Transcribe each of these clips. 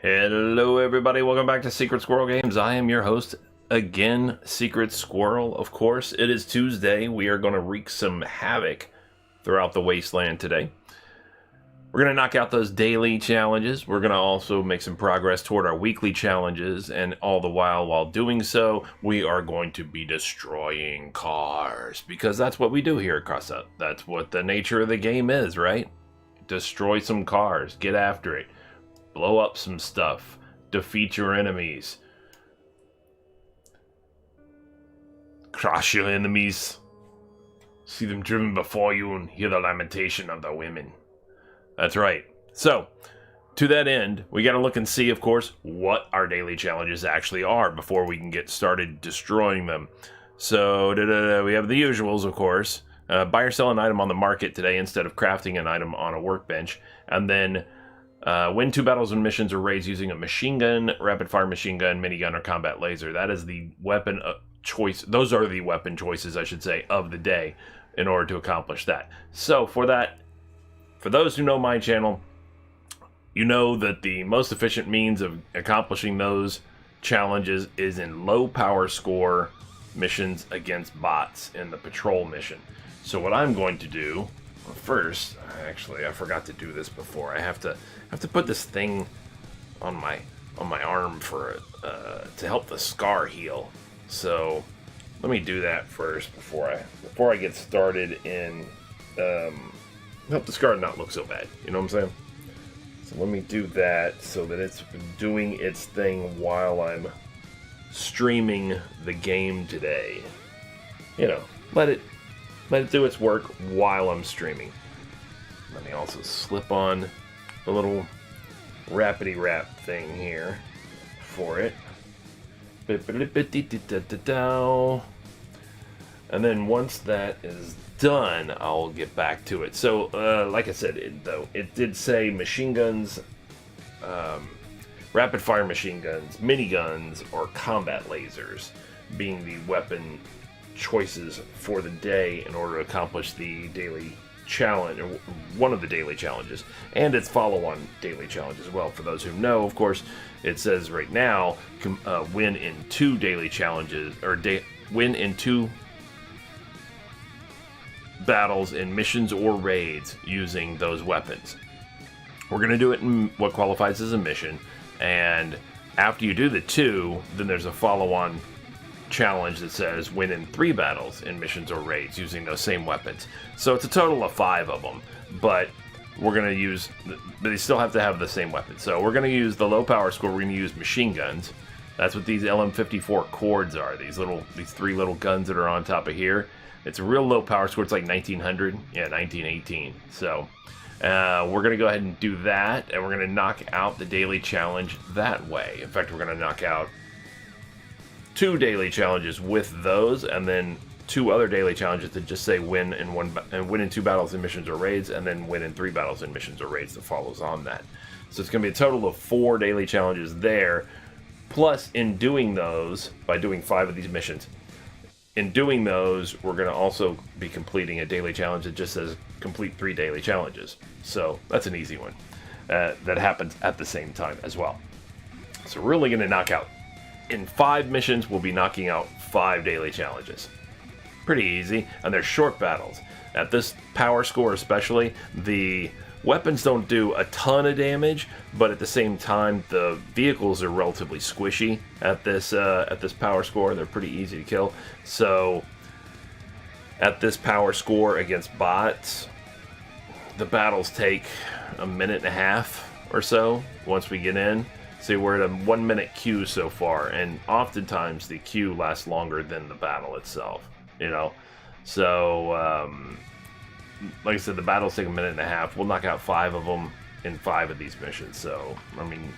Hello everybody, welcome back to Secret Squirrel Games. I am your host again, Secret Squirrel. Of course, it is Tuesday. We are going to wreak some havoc throughout the wasteland today. We're going to knock out those daily challenges. We're going to also make some progress toward our weekly challenges, and all the while doing so, we are going to be destroying cars, because that's what we do here at Crossout. That's what the nature of the game is, right? Destroy some cars, get after it. Blow up some stuff. Defeat your enemies. Crush your enemies. See them driven before you and hear the lamentation of the women. That's right. So, to that end, we got to look and see, of course, what our daily challenges actually are before we can get started destroying them. So, we have the usuals, of course. Buy or sell an item on the market today instead of crafting an item on a workbench. And then win 2 battles and missions or raids using a machine gun, rapid fire machine gun, minigun, or combat laser. That is the weapon choice. Those are the weapon choices, I should say, of the day in order to accomplish that. So for that, for those who know my channel, you know that the most efficient means of accomplishing those challenges is in low power score missions against bots in the patrol mission. So what I'm going to do first, actually, I forgot to do this before. I have to put this thing on my arm for to help the scar heal. So let me do that first before I get started in help the scar not look so bad. You know what I'm saying? So let me do that so that it's doing its thing while I'm streaming the game today. You know, let it do its work while I'm streaming. Let me also slip on a little rappity rap thing here for it. And then once that is done, I'll get back to it. So, like I said, it did say machine guns, rapid fire machine guns, miniguns, or combat lasers being the weapon choices for the day in order to accomplish the daily challenge, or one of the daily challenges, and its follow-on daily challenge as well. For those who know, of course, it says right now, win in 2 daily challenges, or win in 2 battles in missions or raids using those weapons. We're going to do it in what qualifies as a mission, and after you do the 2, then there's a follow-on challenge that says win in 3 battles in missions or raids using those same weapons. So it's a total of 5 of them, but we're going to use, but they still have to have the same weapon. So we're going to use the low power score. We're going to use machine guns. That's what these LM54 cords are. These 3 little guns that are on top of here. It's a real low power score. It's like 1900, 1918. So we're going to go ahead and do that, and we're going to knock out the daily challenge that way. In fact, we're going to knock out 2 daily challenges with those, and then 2 other daily challenges that just say win in 2 battles in missions or raids, and then win in 3 battles in missions or raids that follows on that. So it's going to be a total of 4 daily challenges there. Plus, in doing those, by doing 5 of these missions, in doing those, we're going to also be completing a daily challenge that just says complete 3 daily challenges. So that's an easy one. That happens at the same time as well. So we're really going to knock out, in 5 missions, we'll be knocking out 5 daily challenges. Pretty easy, and they're short battles. At this power score especially, the weapons don't do a ton of damage, but at the same time, the vehicles are relatively squishy at this power score. They're pretty easy to kill. So, at this power score against bots, the battles take a minute and a half or so once we get in. See, we're at a 1 minute queue so far, and oftentimes the queue lasts longer than the battle itself, you know? So, like I said, the battles take a minute and a half. We'll knock out 5 of them in 5 of these missions. So, I mean,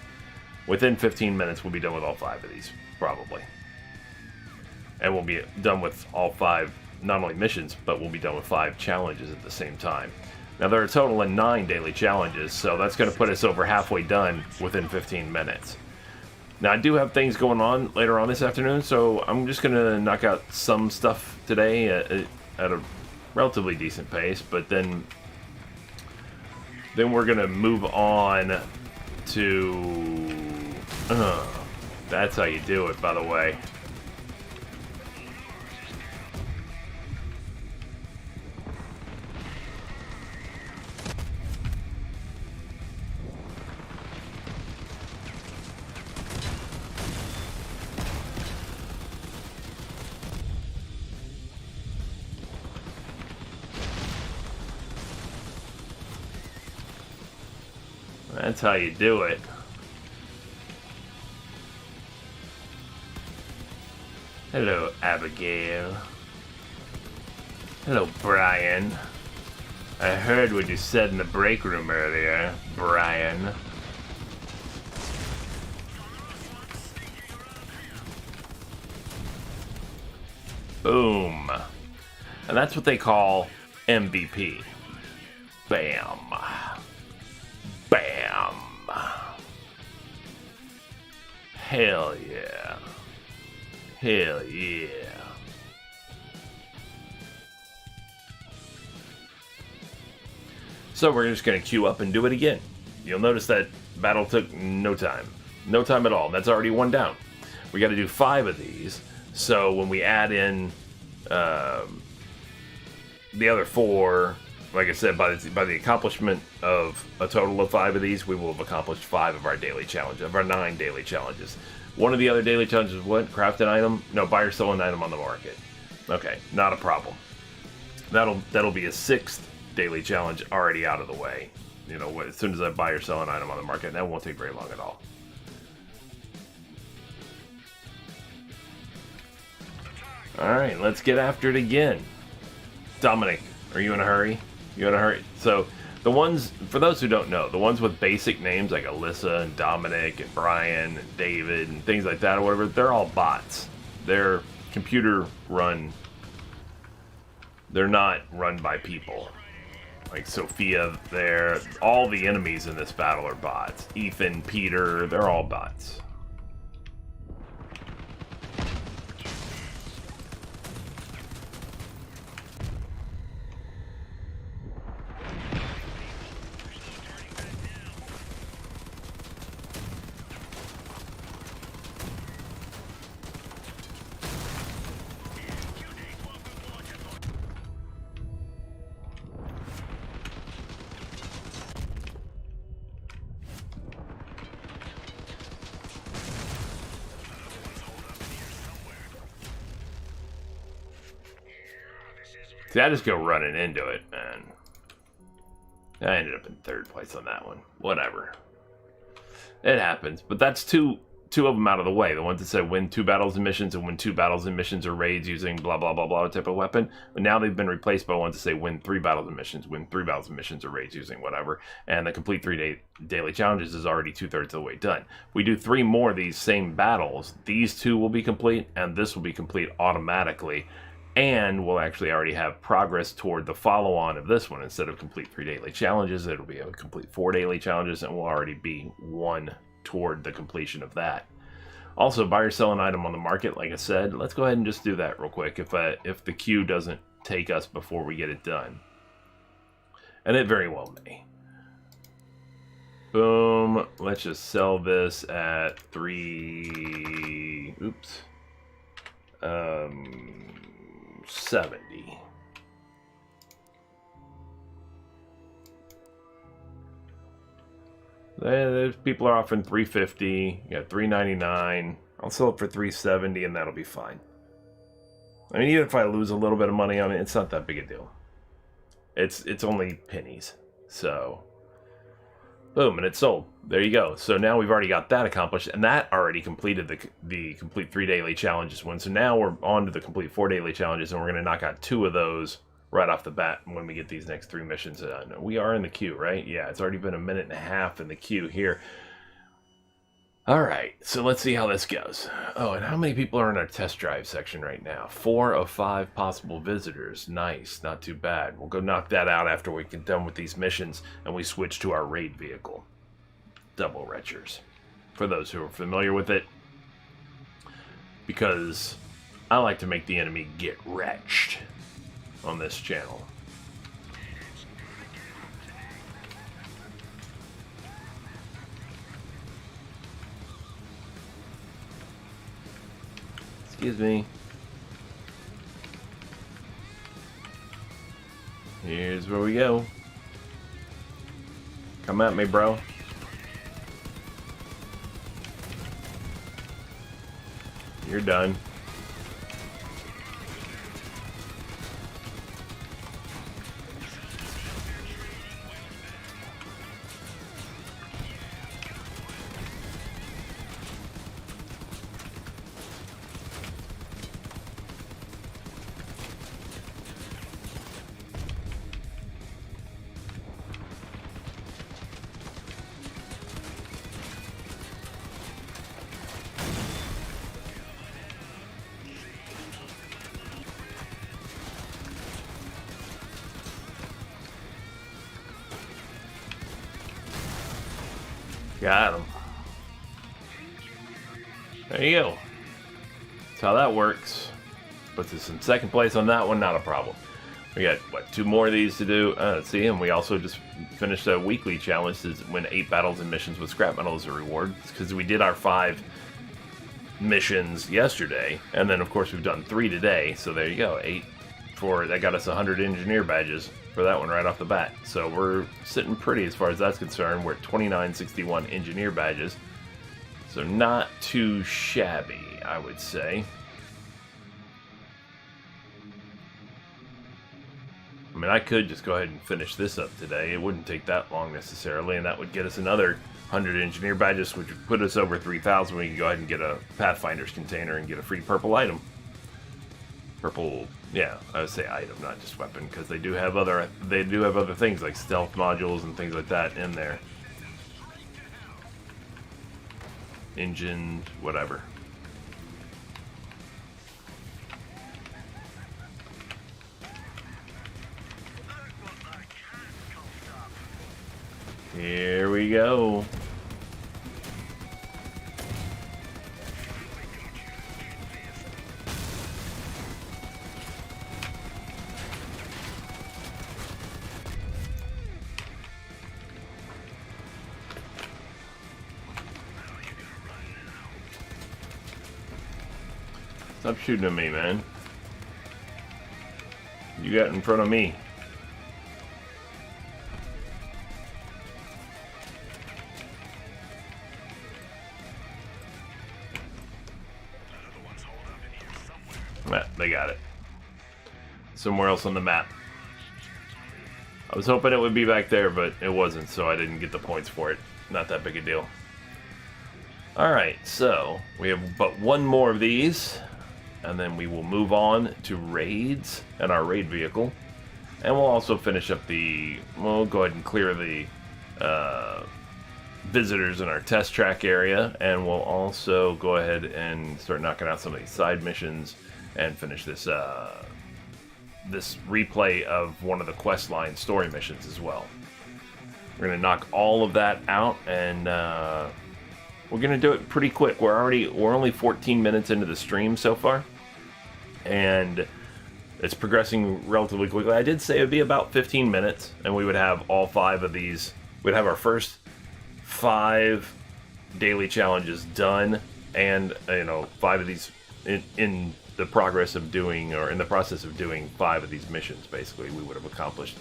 within 15 minutes, we'll be done with all 5 of these, probably. And we'll be done with all 5, not only missions, but we'll be done with 5 challenges at the same time. Now, there are a total of 9 daily challenges, so that's going to put us over halfway done within 15 minutes. Now, I do have things going on later on this afternoon, so I'm just going to knock out some stuff today at a relatively decent pace, but then we're going to move on to That's how you do it, by the way. That's how you do it. Hello, Abigail. Hello, Brian. I heard what you said in the break room earlier, Brian. Boom. And that's what they call MVP. Bam. Bam. Hell yeah. Hell yeah. So we're just going to queue up and do it again. You'll notice that battle took no time. No time at all. That's already one down. We got to do 5 of these. So when we add in the other 4, like I said, by the accomplishment of a total of 5 of these, we will have accomplished 5 of our daily challenge, of our 9 daily challenges. One of the other daily challenges, what? Craft an item? No, buy or sell an item on the market. Okay, not a problem. That'll be a 6th daily challenge already out of the way. You know, as soon as I buy or sell an item on the market, that won't take very long at all. Alright, let's get after it again. Dominic, are you in a hurry? You in a hurry? So, the ones, for those who don't know, the ones with basic names like Alyssa and Dominic and Brian and David and things like that or whatever, they're all bots. They're computer run. They're not run by people. Like Sophia there. All the enemies in this battle are bots. Ethan, Peter, they're all bots. See, I just go running into it, man. I ended up in 3rd place on that one. Whatever. It happens. But that's two of them out of the way. The ones that said win 2 battles and missions and win 2 battles and missions or raids using blah, blah, blah, blah type of weapon. But now they've been replaced by ones that say win 3 battles and missions, win 3 battles and missions or raids using whatever. And the complete 3 daily challenges is already 2/3 of the way done. If we do 3 more of these same battles, these 2 will be complete and this will be complete automatically. And we'll actually already have progress toward the follow-on of this one. Instead of complete 3 daily challenges, it'll be a complete 4 daily challenges, and we'll already be 1 toward the completion of that. Also, buy or sell an item on the market, like I said. Let's go ahead and just do that real quick if the queue doesn't take us before we get it done. And it very well may. Boom. Let's just sell this at 3... Oops. 70. There's people are offering 350. You got 399. I'll sell it for 370, and that'll be fine. I mean, even if I lose a little bit of money on it, it's not that big a deal. It's only pennies. So, boom, and it's sold. There you go. So now we've already got that accomplished, and that already completed the complete 3 daily challenges one. So now we're on to the complete 4 daily challenges, and we're going to knock out 2 of those right off the bat when we get these next 3 missions done. We are in the queue, right? Yeah, it's already been a minute and a half in the queue here. All right, so let's see how this goes. Oh, and how many people are in our test drive section right now? 4 of 5 possible visitors. Nice, not too bad. We'll go knock that out after we get done with these missions and we switch to our raid vehicle. Double retchers. For those who are familiar with it. Because I like to make the enemy get wretched on this channel. Excuse me. Here's where we go. Come at me, bro. You're done. Got him. There you go. That's how that works. Puts us in second place on that one, not a problem. We got, what, 2 more of these to do? Let's see, and we also just finished a weekly challenge to win 8 battles and missions with scrap metal as a reward. Because we did our 5 missions yesterday, and then of course we've done 3 today, so there you go, 8 for, that got us 100 engineer badges for that one right off the bat. So we're sitting pretty as far as that's concerned. We're at 2961 engineer badges. So not too shabby, I would say. I mean, I could just go ahead and finish this up today. It wouldn't take that long necessarily, and that would get us another 100 engineer badges, which would put us over 3,000. We can go ahead and get a Pathfinder's container and get a free purple item. Purple, yeah, I would say item, not just weapon, because they do have other things like stealth modules and things like that in there. Engine, whatever. Here we go. Stop shooting at me, man. You got in front of me. They got it. Somewhere else on the map. I was hoping it would be back there, but it wasn't, so I didn't get the points for it. Not that big a deal. Alright, so we have but 1 more of these, and then we will move on to raids and our raid vehicle. And we'll also finish up we'll go ahead and clear the visitors in our test track area, and we'll also go ahead and start knocking out some of these side missions and finish this this replay of one of the quest line story missions as well. We're gonna knock all of that out, and we're gonna do it pretty quick. We're only 14 minutes into the stream so far, and it's progressing relatively quickly. I did say it would be about 15 minutes, and we would have all 5 of these. We'd have our first 5 daily challenges done, and 5 of these in the progress of doing, or in the process of doing 5 of these missions. Basically, we would have accomplished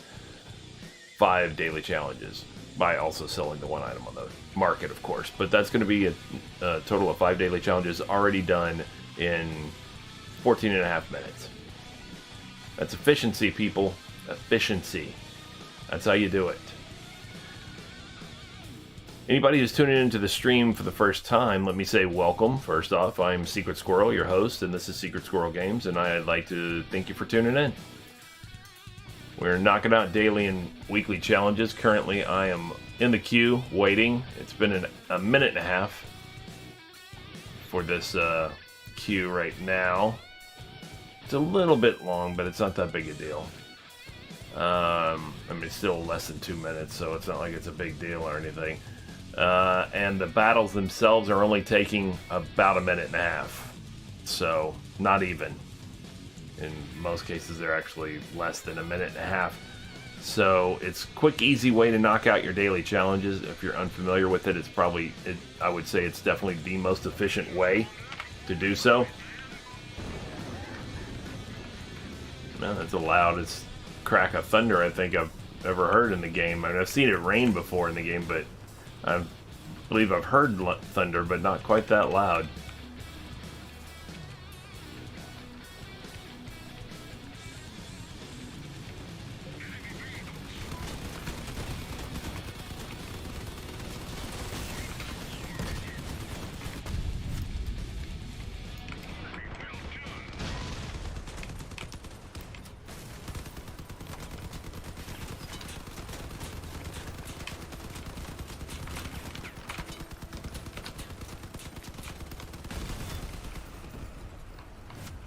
5 daily challenges by also selling the 1 item on the market, of course. But that's going to be a total of 5 daily challenges already done in 14 and a half minutes. That's efficiency, people. Efficiency. That's how you do it. Anybody who's tuning into the stream for the first time, let me say welcome. First off, I'm Secret Squirrel, your host, and this is Secret Squirrel Games, and I'd like to thank you for tuning in. We're knocking out daily and weekly challenges. Currently, I am in the queue, waiting. It's been a minute and a half for this queue right now. It's a little bit long, but it's not that big a deal. I mean, it's still less than 2 minutes, so it's not like it's a big deal or anything. And the battles themselves are only taking about a minute and a half. So, not even. In most cases, they're actually less than a minute and a half. So, it's a quick, easy way to knock out your daily challenges. If you're unfamiliar with it, I would say it's definitely the most efficient way to do so. Man, that's the loudest crack of thunder I think I've ever heard in the game. I mean, I've seen it rain before in the game, but I believe I've heard thunder, but not quite that loud.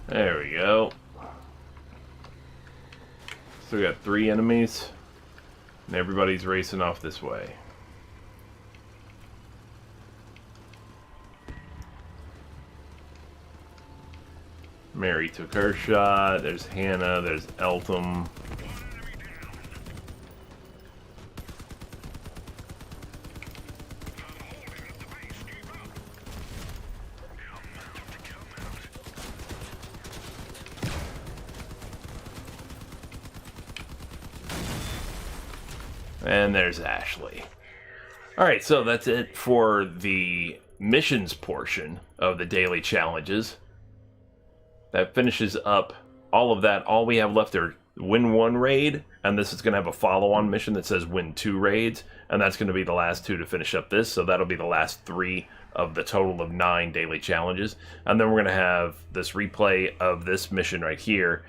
There we go. So we got 3 enemies, and everybody's racing off this way. Mary took her shot. There's Hannah. There's Eltham. And there's Ashley. Alright, so that's it for the missions portion of the daily challenges. That finishes up all of that. All we have left are win 1 raid, and this is going to have a follow-on mission that says win 2 raids, and that's going to be the last 2 to finish up this, so that'll be the last 3 of the total of 9 daily challenges. And then we're going to have this replay of this mission right here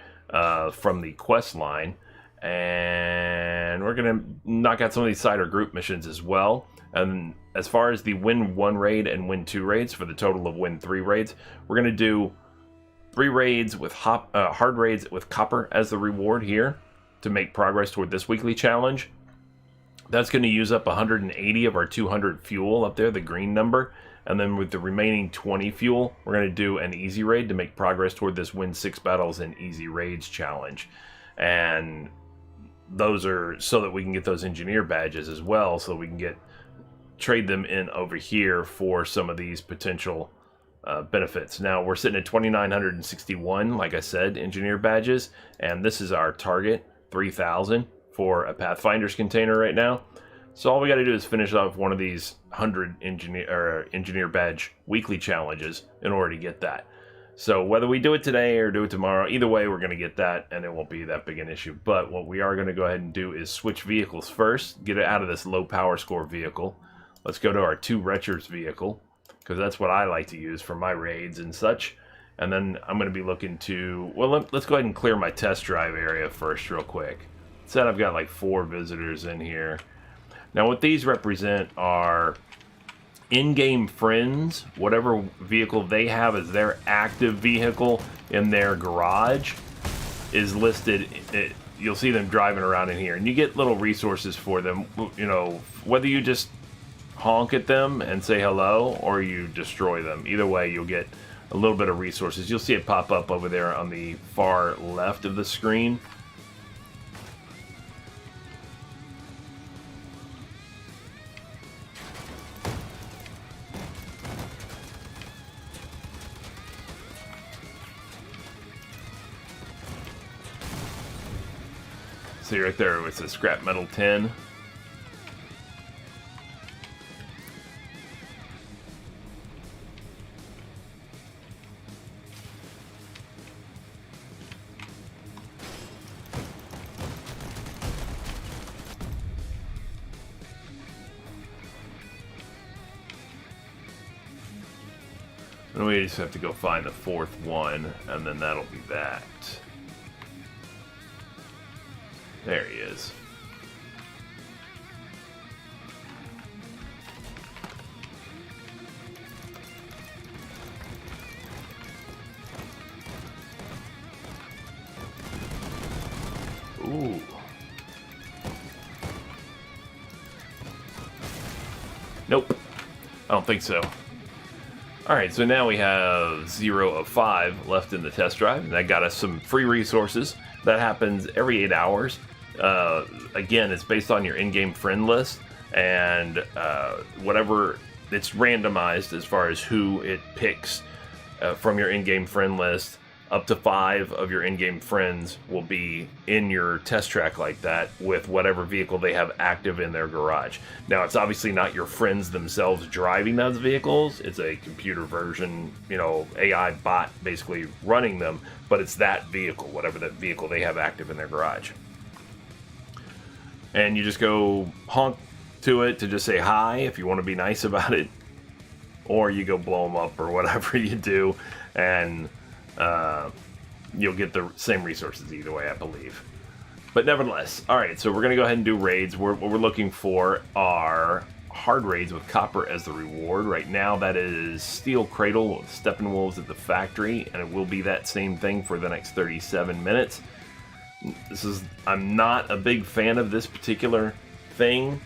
from the quest line. And we're going to knock out some of these side or group missions as well. And as far as the win 1 raid and win 2 raids for the total of win 3 raids, we're going to do 3 raids with hard raids with copper as the reward here to make progress toward this weekly challenge. That's going to use up 180 of our 200 fuel up there, the green number. And then with the remaining 20 fuel, we're going to do an easy raid to make progress toward this win 6 battles and easy raids challenge. And those are so that we can get those engineer badges as well, so we can trade them in over here for some of these potential benefits. Now we're sitting at 2,961, like I said, engineer badges, and this is our target, 3,000 for a Pathfinder's container right now. So all we got to do is finish off one of these 100 engineer badge weekly challenges in order to get that. So whether we do it today or do it tomorrow, either way we're going to get that, and it won't be that big an issue. But what we are going to go ahead and do is switch vehicles first, get it out of this low power score vehicle. Let's go to our 2 Retchers vehicle, because that's what I like to use for my raids and such. And then I'm going to be looking to, well, let's go ahead and clear my test drive area first real quick. It said I've got like 4 visitors in here. Now what these represent are in-game friends. Whatever vehicle they have as their active vehicle in their garage is listed. You'll see them driving around in here, and you get little resources for them. You know, whether you just honk at them and say hello or you destroy them, either way you'll get a little bit of resources. You'll see it pop up over there on the far left of the screen. See right there, it's a scrap metal 10. And we just have to go find the 4th one, and then that'll be that. There he is. Ooh. Nope. I don't think so. Alright, so now we have 0 of 5 left in the test drive, and that got us some free resources. That happens every 8 hours. Again, it's based on your in-game friend list, and whatever, it's randomized as far as who it picks from your in-game friend list. Up to 5 of your in-game friends will be in your test track like that with whatever vehicle they have active in their garage. Now, it's obviously not your friends themselves driving those vehicles. It's a computer version, AI bot basically running them, but it's that vehicle, whatever that vehicle they have active in their garage. And you just go honk to it to just say hi if you want to be nice about it, or you go blow them up or whatever you do, and you'll get the same resources either way, I believe. But nevertheless, alright, so we're going to go ahead and do raids. What we're looking for are hard raids with copper as the reward. Right now that is Steel Cradle with Steppenwolves at the factory, and it will be that same thing for the next 37 minutes. I'm not a big fan of this particular thing.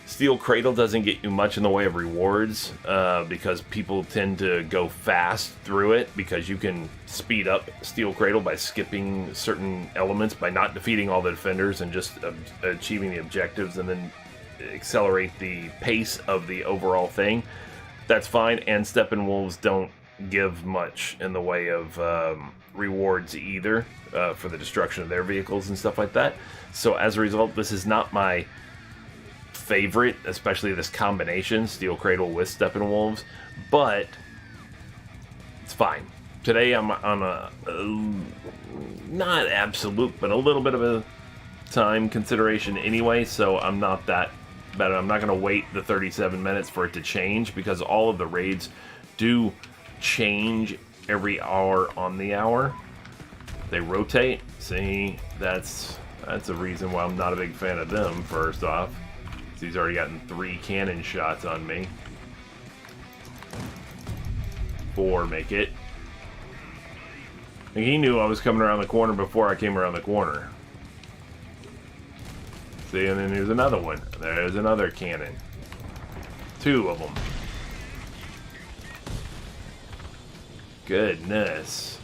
Steel Cradle doesn't get you much in the way of rewards because people tend to go fast through it, because you can speed up Steel Cradle by skipping certain elements, by not defeating all the defenders and just achieving the objectives, and then accelerate the pace of the overall thing. That's fine, and Steppenwolves don't give much in the way of rewards either for the destruction of their vehicles and stuff like that. So as a result, this is not my favorite, especially this combination, Steel Cradle with Steppenwolves, but it's fine. Today I'm on a not absolute, but a little bit of a time consideration anyway, so I'm not that bad. I'm not going to wait the 37 minutes for it to change, because all of the raids do change every hour on the hour. They rotate. See, that's a reason why I'm not a big fan of them, first off. He's already gotten 3 cannon shots on me. 4 make it. And he knew I was coming around the corner before I came around the corner. See, and then there's another one. There's another cannon. 2 of them. Goodness.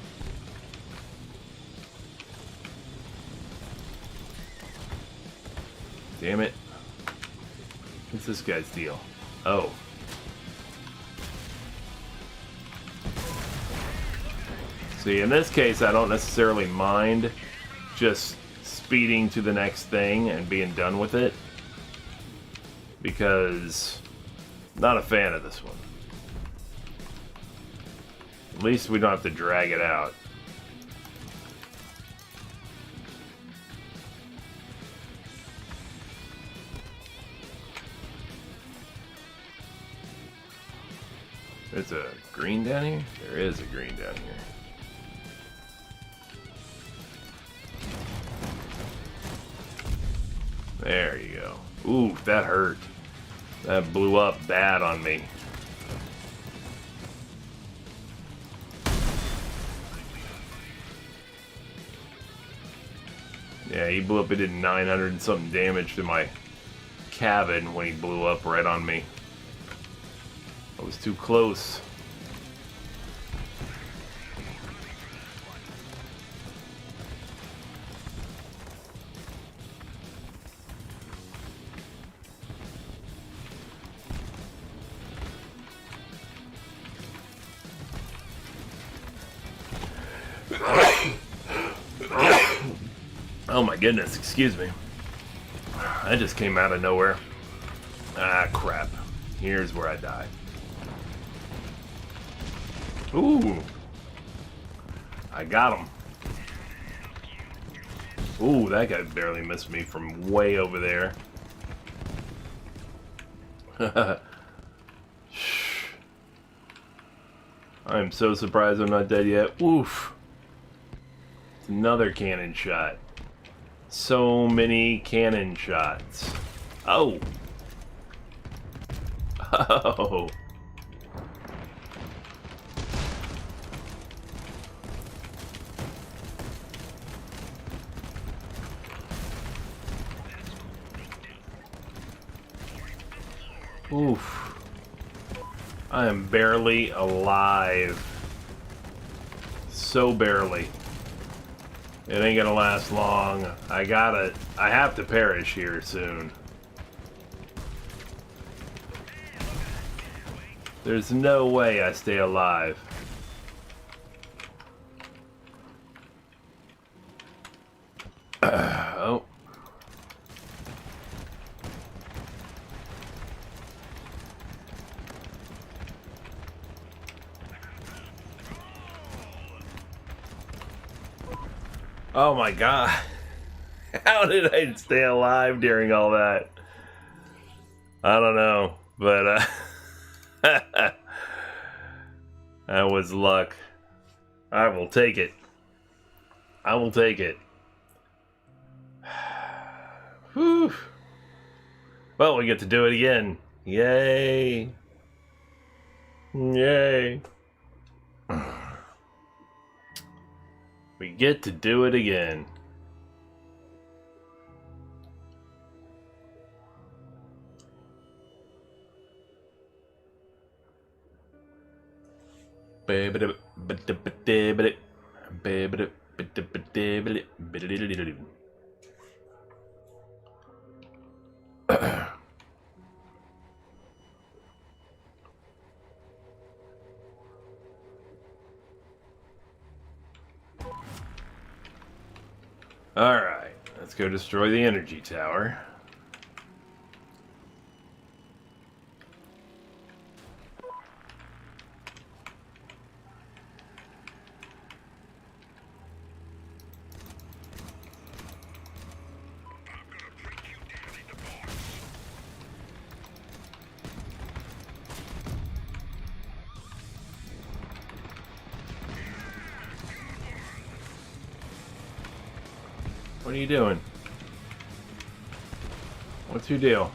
Damn it. What's this guy's deal? Oh. See, in this case, I don't necessarily mind just speeding to the next thing and being done with it, because I'm not a fan of this one. At least we don't have to drag it out. There's a green down here? There is a green down here. There you go. Ooh, that hurt. That blew up bad on me. Yeah, he blew up. It did 900 and something damage to my cabin when he blew up right on me. I was too close. Oh my goodness, excuse me. I just came out of nowhere. Ah, crap. Here's where I die. Ooh. I got him. Ooh, that guy barely missed me from way over there. I'm so surprised I'm not dead yet. Oof. It's another cannon shot. So many cannon shots. Oh. Oh. Oof. I am barely alive. So barely. It ain't gonna last long. I have to perish here soon. There's no way I stay alive. Oh my god. How did I stay alive during all that? I don't know, but that was luck. I will take it. I will take it. Whew. Well, we get to do it again. Yay. Yay. We get to do it again. Alright, let's go destroy the energy tower. What are you doing? What's your deal?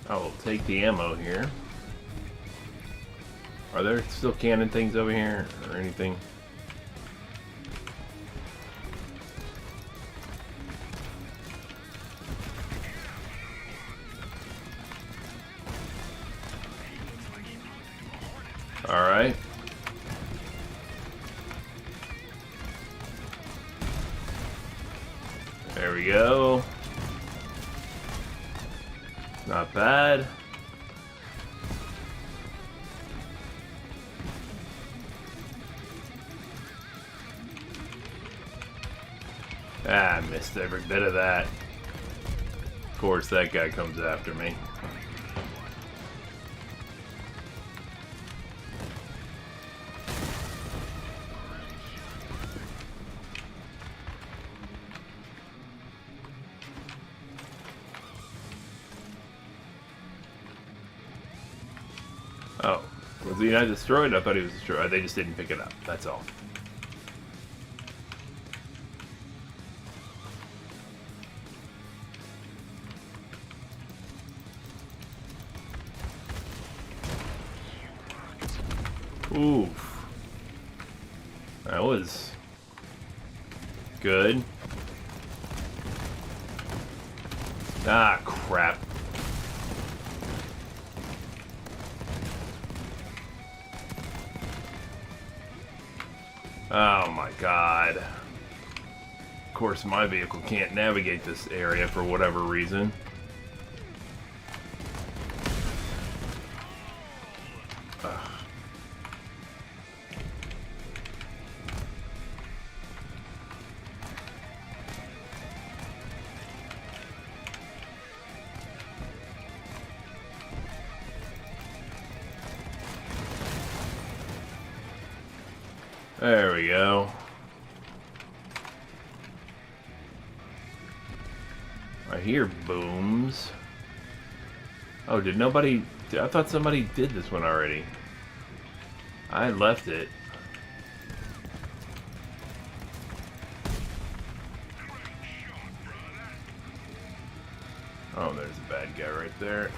I will take the ammo here. Are there still cannon things over here or anything? Alright. There we go. Not bad. Ah, I missed every bit of that. Of course, that guy comes after me. Oh, was he not destroyed? I thought he was destroyed. They just didn't pick it up. That's all. Oof. That was good. Ah, crap. Oh my god. Of course, my vehicle can't navigate this area for whatever reason. Ugh. There we go. I hear booms. Oh, did nobody... I thought somebody did this one already. I left it. Oh, there's a bad guy right there.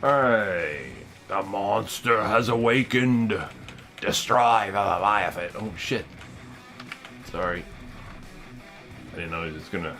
Alright. The monster has awakened. Destroy the Leviathan. Oh, shit. Sorry. I didn't know he was gonna...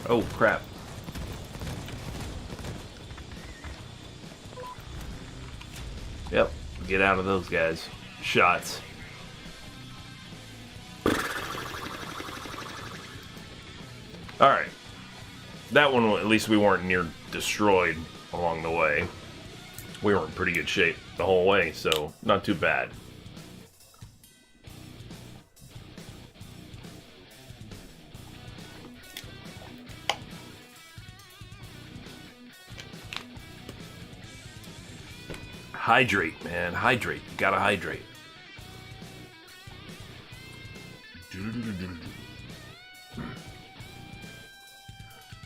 Oh, crap. Yep, get out of those guys. Shots. Alright. That one, at least we weren't near destroyed along the way. We were in pretty good shape the whole way, so not too bad. Hydrate, man. Hydrate. You gotta hydrate.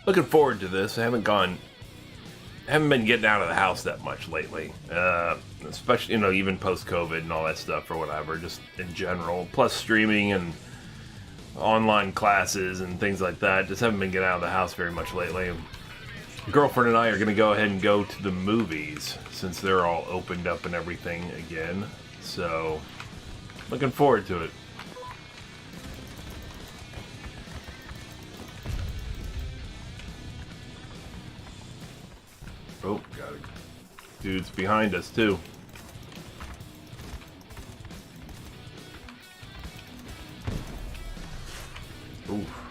Looking forward to this. I haven't been getting out of the house that much lately. Especially, you know, even post-COVID and all that stuff or whatever, just in general. Plus streaming and online classes and things like that. Just haven't been getting out of the house very much lately. Girlfriend and I are going to go ahead and go to the movies since they're all opened up and everything again. So, looking forward to it. Oh, got it. Dude's behind us, too. Oof.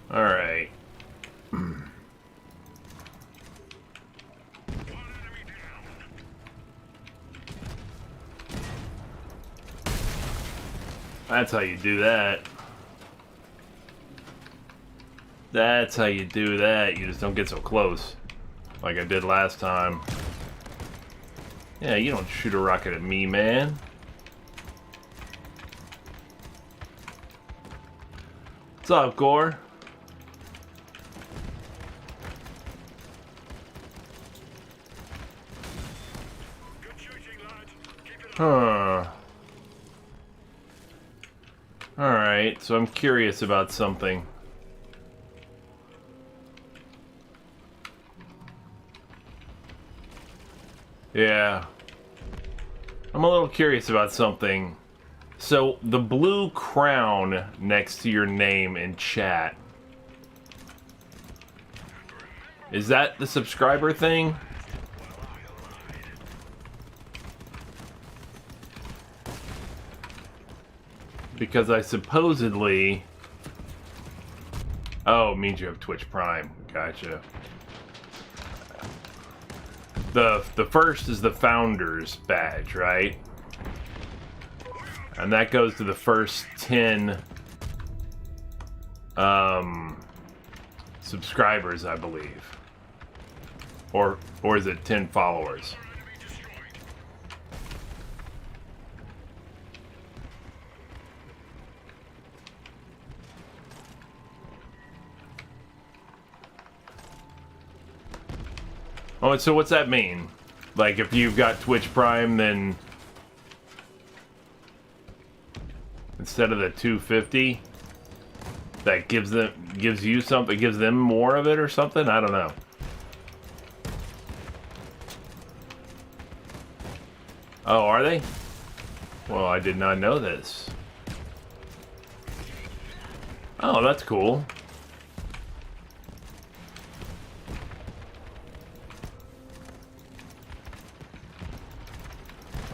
Alright. That's how you do that. That's how you do that. You just don't get so close. Like I did last time. Yeah, you don't shoot a rocket at me, man. What's up, Gore? Huh. Alright, so I'm curious about something. Yeah. I'm a little curious about something. So, the blue crown next to your name in chat. Is that the subscriber thing? Because I supposedly... Oh, it means you have Twitch Prime. Gotcha. The first is the Founders badge, right? And that goes to the first 10 subscribers, I believe. Or is it 10 followers? Oh, so what's that mean? Like, if you've got Twitch Prime, then instead of the 250, that gives you something, gives them more of it or something? I don't know. Oh, are they? Well, I did not know this. Oh, that's cool.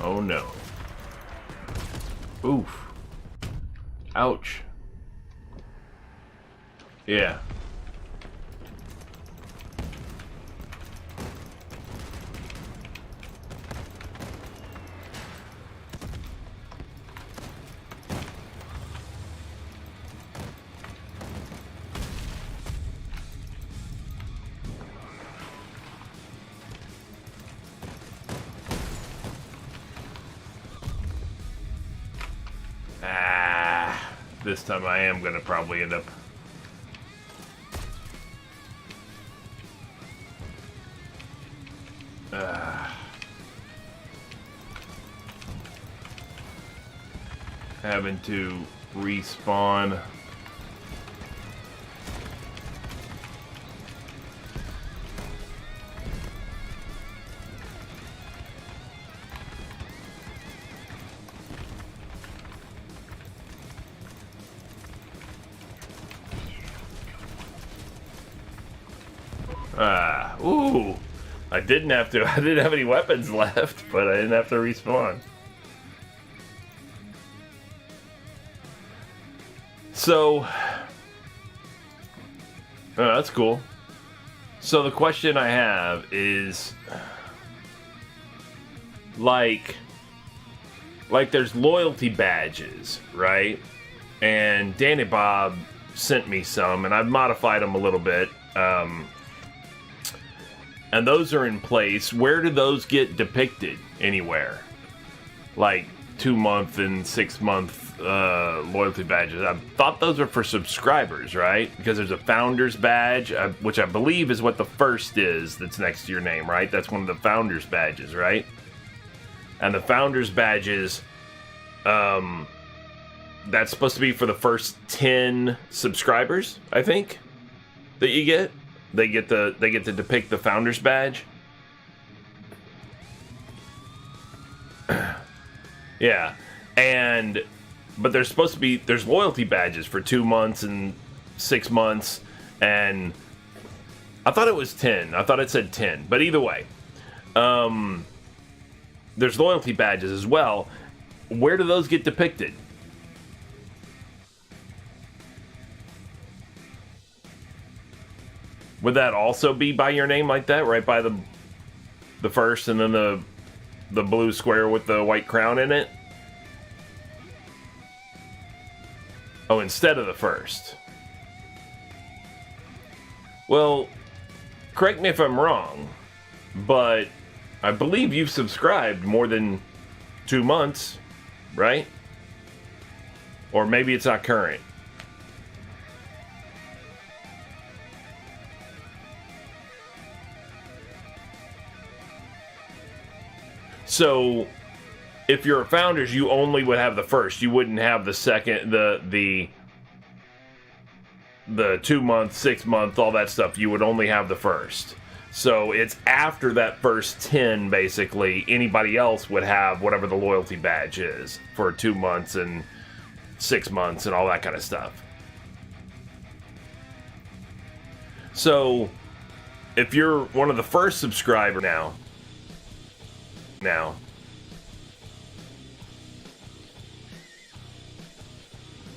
Oh no. Oof. Ouch. Yeah. this time I am gonna probably end up having to respawn. Ooh. I didn't have any weapons left, but I didn't have to respawn. So, that's cool. So the question I have is, like there's loyalty badges, right? And Danny Bob sent me some, and I've modified them a little bit. And those are in place. Where do those get depicted anywhere? Like 2-month and 6-month loyalty badges. I thought those were for subscribers, right? Because there's a founder's badge, which I believe is what the first is that's next to your name, right? That's one of the founder's badges, right? And the founder's badges, that's supposed to be for the first 10 subscribers, I think, that you get. They get to depict the founder's badge. Yeah, but there's supposed to be loyalty badges for 2 months and 6 months, and I thought it was 10. I thought it said 10, but either way, there's loyalty badges as well. Where do those get depicted? Would that also be by your name like that, right by the first, and then the blue square with the white crown in it? Oh, instead of the first. Well, correct me if I'm wrong, but I believe you've subscribed more than 2 months, right? Or maybe it's not current. So, if you're a founders, you only would have the first. You wouldn't have the second, the 2-month, 6-month, all that stuff. You would only have the first. So it's after that first 10, basically, anybody else would have whatever the loyalty badge is for 2 months and 6 months and all that kind of stuff. So, if you're one of the first subscribers now,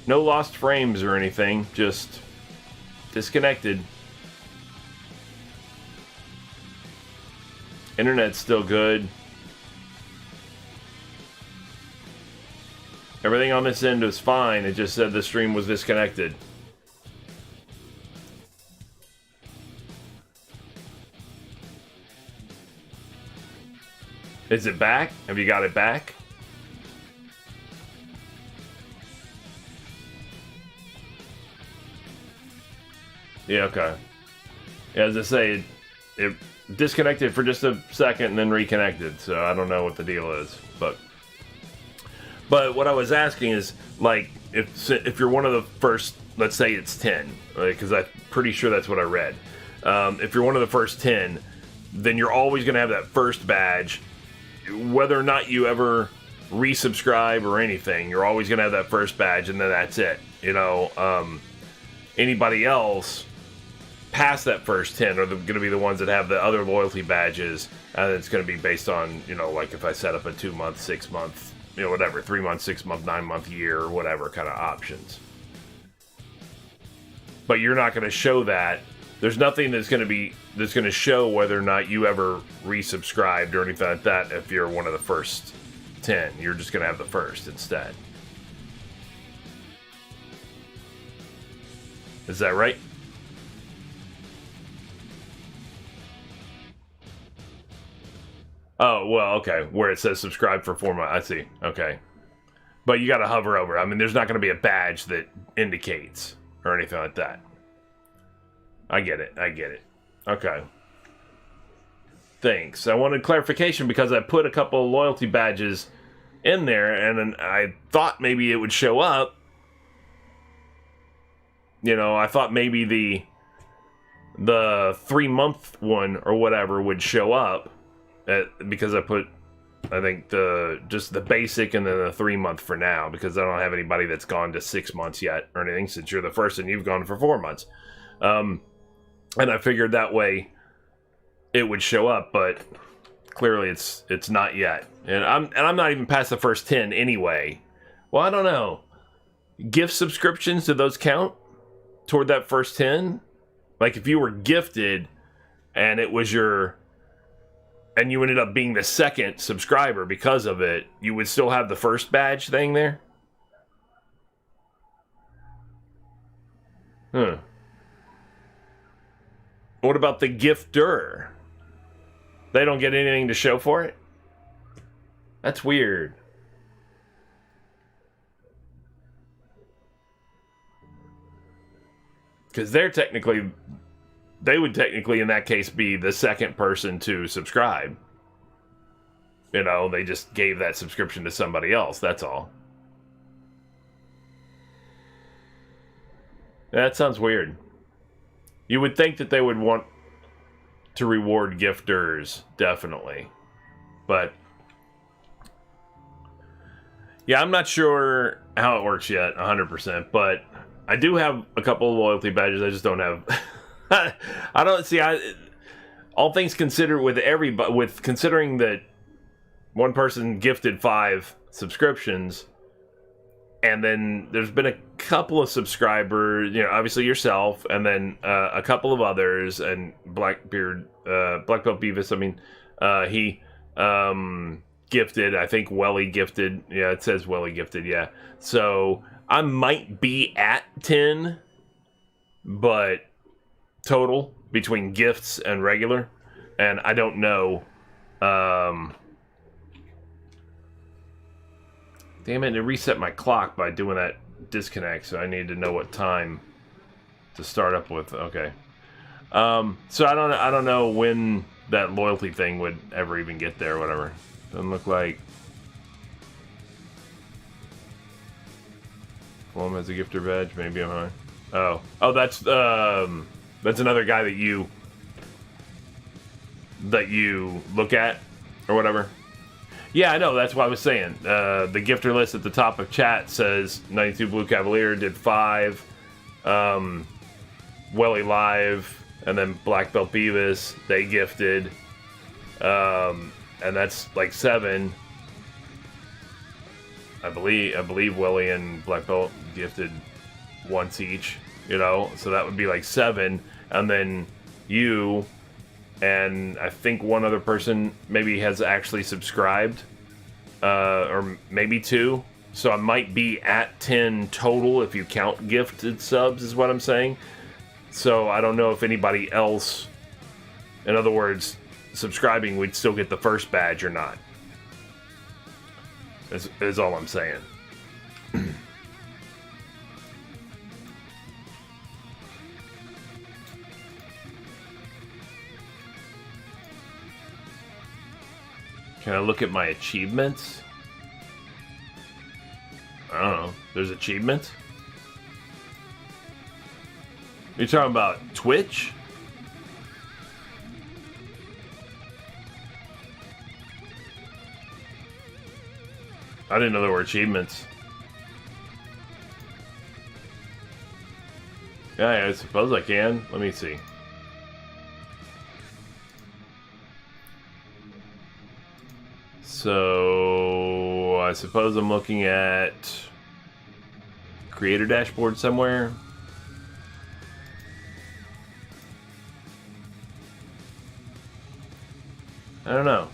no lost frames or anything, just disconnected. Internet's still good. Everything on this end was fine, it just said the stream was disconnected. Is it back? Have you got it back? Yeah, okay. Yeah, as I say, it disconnected for just a second and then reconnected, so I don't know what the deal is. But what I was asking is, like, if you're one of the first, let's say it's 10, because I'm pretty sure that's what I read. If you're one of the first 10, then you're always going to have that first badge. Whether or not you ever resubscribe or anything, you're always going to have that first badge, and then that's it. You know, anybody else past that first 10 are going to be the ones that have the other loyalty badges, and it's going to be based on, you know, like if I set up a 2-month, 6-month, you know, whatever, 3-month, 6-month, 9-month, year, or whatever kind of options. But you're not going to show that. There's nothing that's going to show whether or not you ever resubscribed or anything like that if you're one of the first 10. You're just going to have the first instead. Is that right? Oh, well, okay. Where it says subscribe for 4 months. I see. Okay. But you got to hover over. I mean, there's not going to be a badge that indicates or anything like that. I get it. Okay. Thanks. I wanted clarification because I put a couple of loyalty badges in there, and I thought maybe it would show up. You know, I thought maybe the 3-month one or whatever would show up because I put, I think, just the basic and then the 3-month for now, because I don't have anybody that's gone to 6 months yet or anything, since you're the first and you've gone for 4 months. And I figured that way it would show up, but clearly it's not yet. And I'm not even past the first 10 anyway. Well, I don't know. Gift subscriptions, do those count toward that first 10? Like if you were gifted and it was and you ended up being the second subscriber because of it, you would still have the first badge thing there? What about the gifter? They don't get anything to show for it? That's weird. Because they would technically in that case be the second person to subscribe. You know, they just gave that subscription to somebody else, that's all. That sounds weird. You would think that they would want to reward gifters, definitely. But yeah, I'm not sure how it works yet, 100%, but I do have a couple of loyalty badges. I just don't have. I don't see. All things considered, with considering that one person gifted 5 subscriptions, and then there's been a couple of subscribers. You know, obviously yourself, and then a couple of others, and Black Belt Beavis. I mean, he gifted. I think Welly gifted. Yeah, it says Welly gifted. Yeah, so I might be at 10, but total between gifts and regular, and I don't know. Damn it, it reset my clock by doing that disconnect, so I need to know what time to start up with. Okay. So I don't know when that loyalty thing would ever even get there or whatever. Doesn't look like Plum has a gifter badge. Maybe I'm high. Oh, that's another guy that you look at or whatever. Yeah, I know. That's what I was saying. The gifter list at the top of chat says 92 Blue Cavalier did 5, Welly Live, and then Black Belt Beavis, they gifted, and that's like 7. I believe Welly and Black Belt gifted once each, you know, so that would be like 7, and then you and I think one other person maybe has actually subscribed, or maybe 2, so I might be at 10 total if you count gifted subs, is what I'm saying. So I don't know if anybody else, in other words, subscribing would still get the first badge or not, is all I'm saying. Can I look at my achievements? I don't know. There's achievements? You're talking about Twitch? I didn't know there were achievements. Yeah, I suppose I can. Let me see. So I suppose I'm looking at creator dashboard somewhere. I don't know.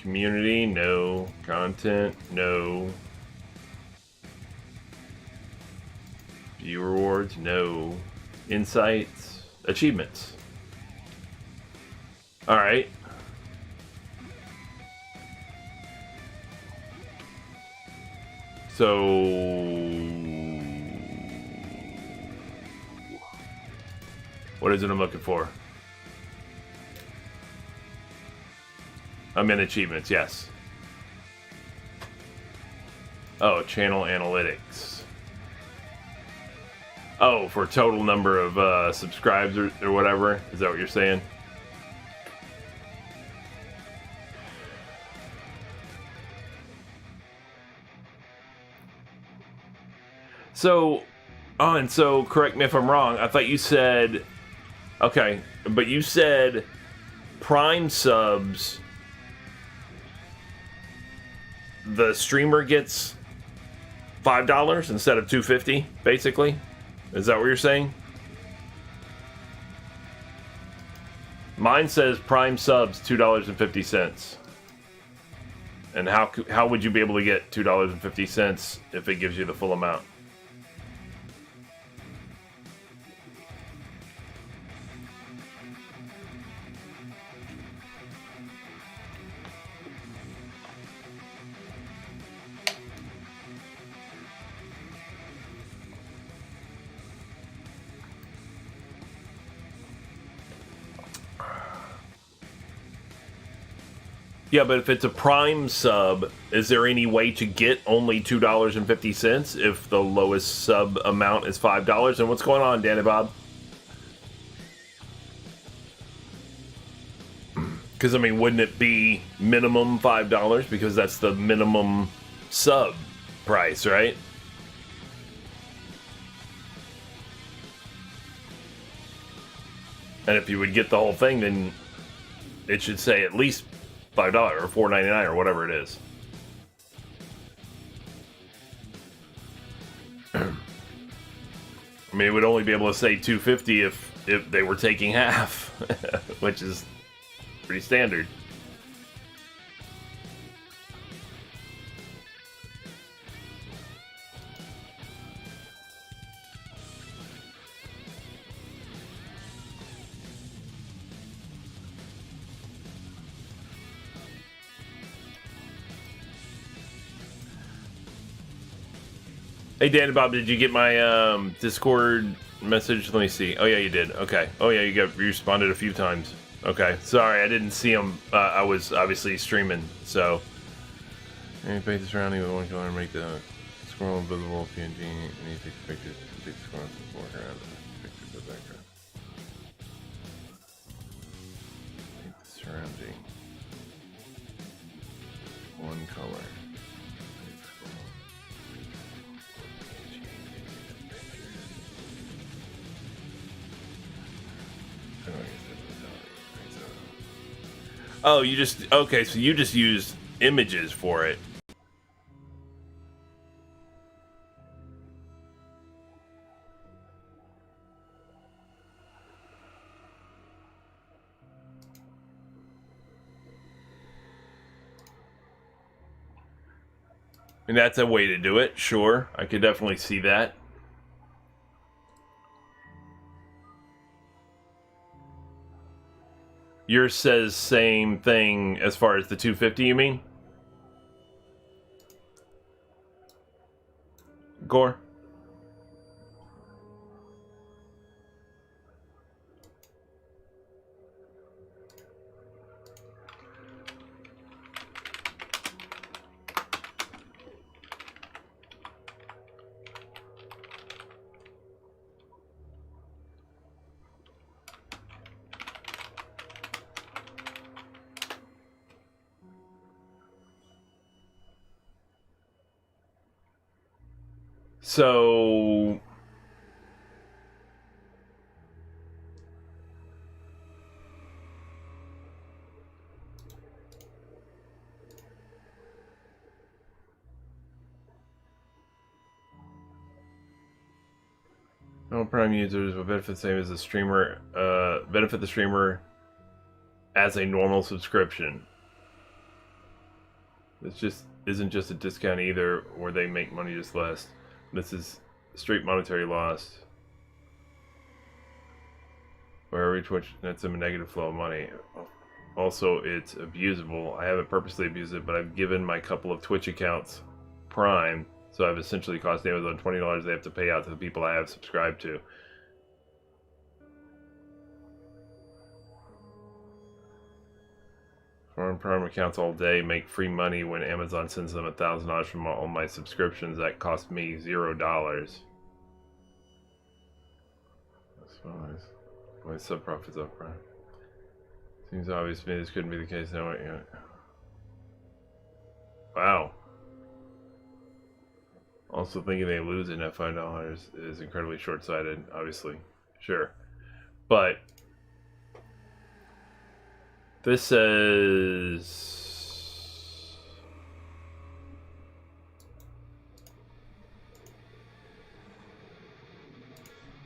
Community, no. Content, no. View rewards, no. Insights, achievements. All right. So, what is it I'm looking for? I'm in achievements, yes. Oh, channel analytics. Oh, for total number of subscribers or whatever? Is that what you're saying? So, oh, and so, correct me if I'm wrong, I thought you said, okay, but you said Prime subs, the streamer gets $5 instead of $2.50, basically? Is that what you're saying? Mine says Prime subs $2.50. And how would you be able to get $2.50 if it gives you the full amount? Yeah, but if it's a Prime sub, is there any way to get only $2.50 if the lowest sub amount is $5? And what's going on, Danny Bob? Because, I mean, wouldn't it be minimum $5? Because that's the minimum sub price, right? And if you would get the whole thing, then it should say at least $5 or $4.99 or whatever it is. I mean, it would only be able to say $2.50 if they were taking half, which is pretty standard. Hey, Dan Bob, did you get my Discord message? Let me see. Oh, yeah, you did. Okay. Oh, yeah, you responded a few times. Okay. Sorry, I didn't see them. I was obviously streaming, so. And paint the surrounding with one color and make the squirrel invisible PNG. And you take the pictures and take the squirrel and walk around and picture the background. Paint the surrounding. One color. Oh, you just, okay, so you just used images for it. And that's a way to do it, sure. I could definitely see that. Yours says same thing as far as the 250, you mean? Gore? So no Prime users will benefit the same as the streamer. Benefit the streamer as a normal subscription. This just isn't just a discount either, where they make money just less. This is straight monetary loss. Where every Twitch nets them a negative flow of money. Also, it's abusable. I haven't purposely abused it, but I've given my couple of Twitch accounts Prime, so I've essentially cost Amazon $20 they have to pay out to the people I have subscribed to. Farm Prime accounts all day make free money when Amazon sends them $1,000 from all my subscriptions. That cost me $0. As far as my sub profits off Prime. Seems obvious to me this couldn't be the case now. Yeah. Wow. Also thinking they lose it at $5 is incredibly short-sighted, obviously. Sure. But this says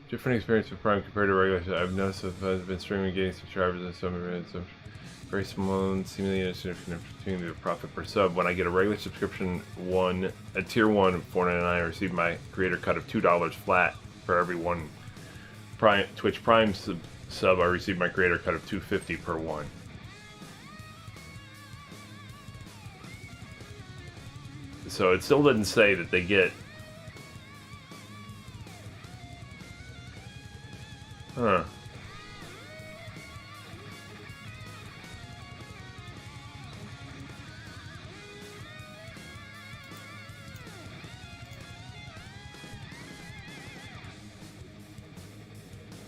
different experience with Prime compared to regular. I've noticed that I've been streaming getting subscribers and some very small and seemingly insignificant between the profit per sub. When I get a regular subscription a tier 1 of $4.99, I receive my creator cut of $2 flat for every one Twitch Prime sub. I receive my creator cut of $2.50 per one. So it still doesn't say that they get. Huh.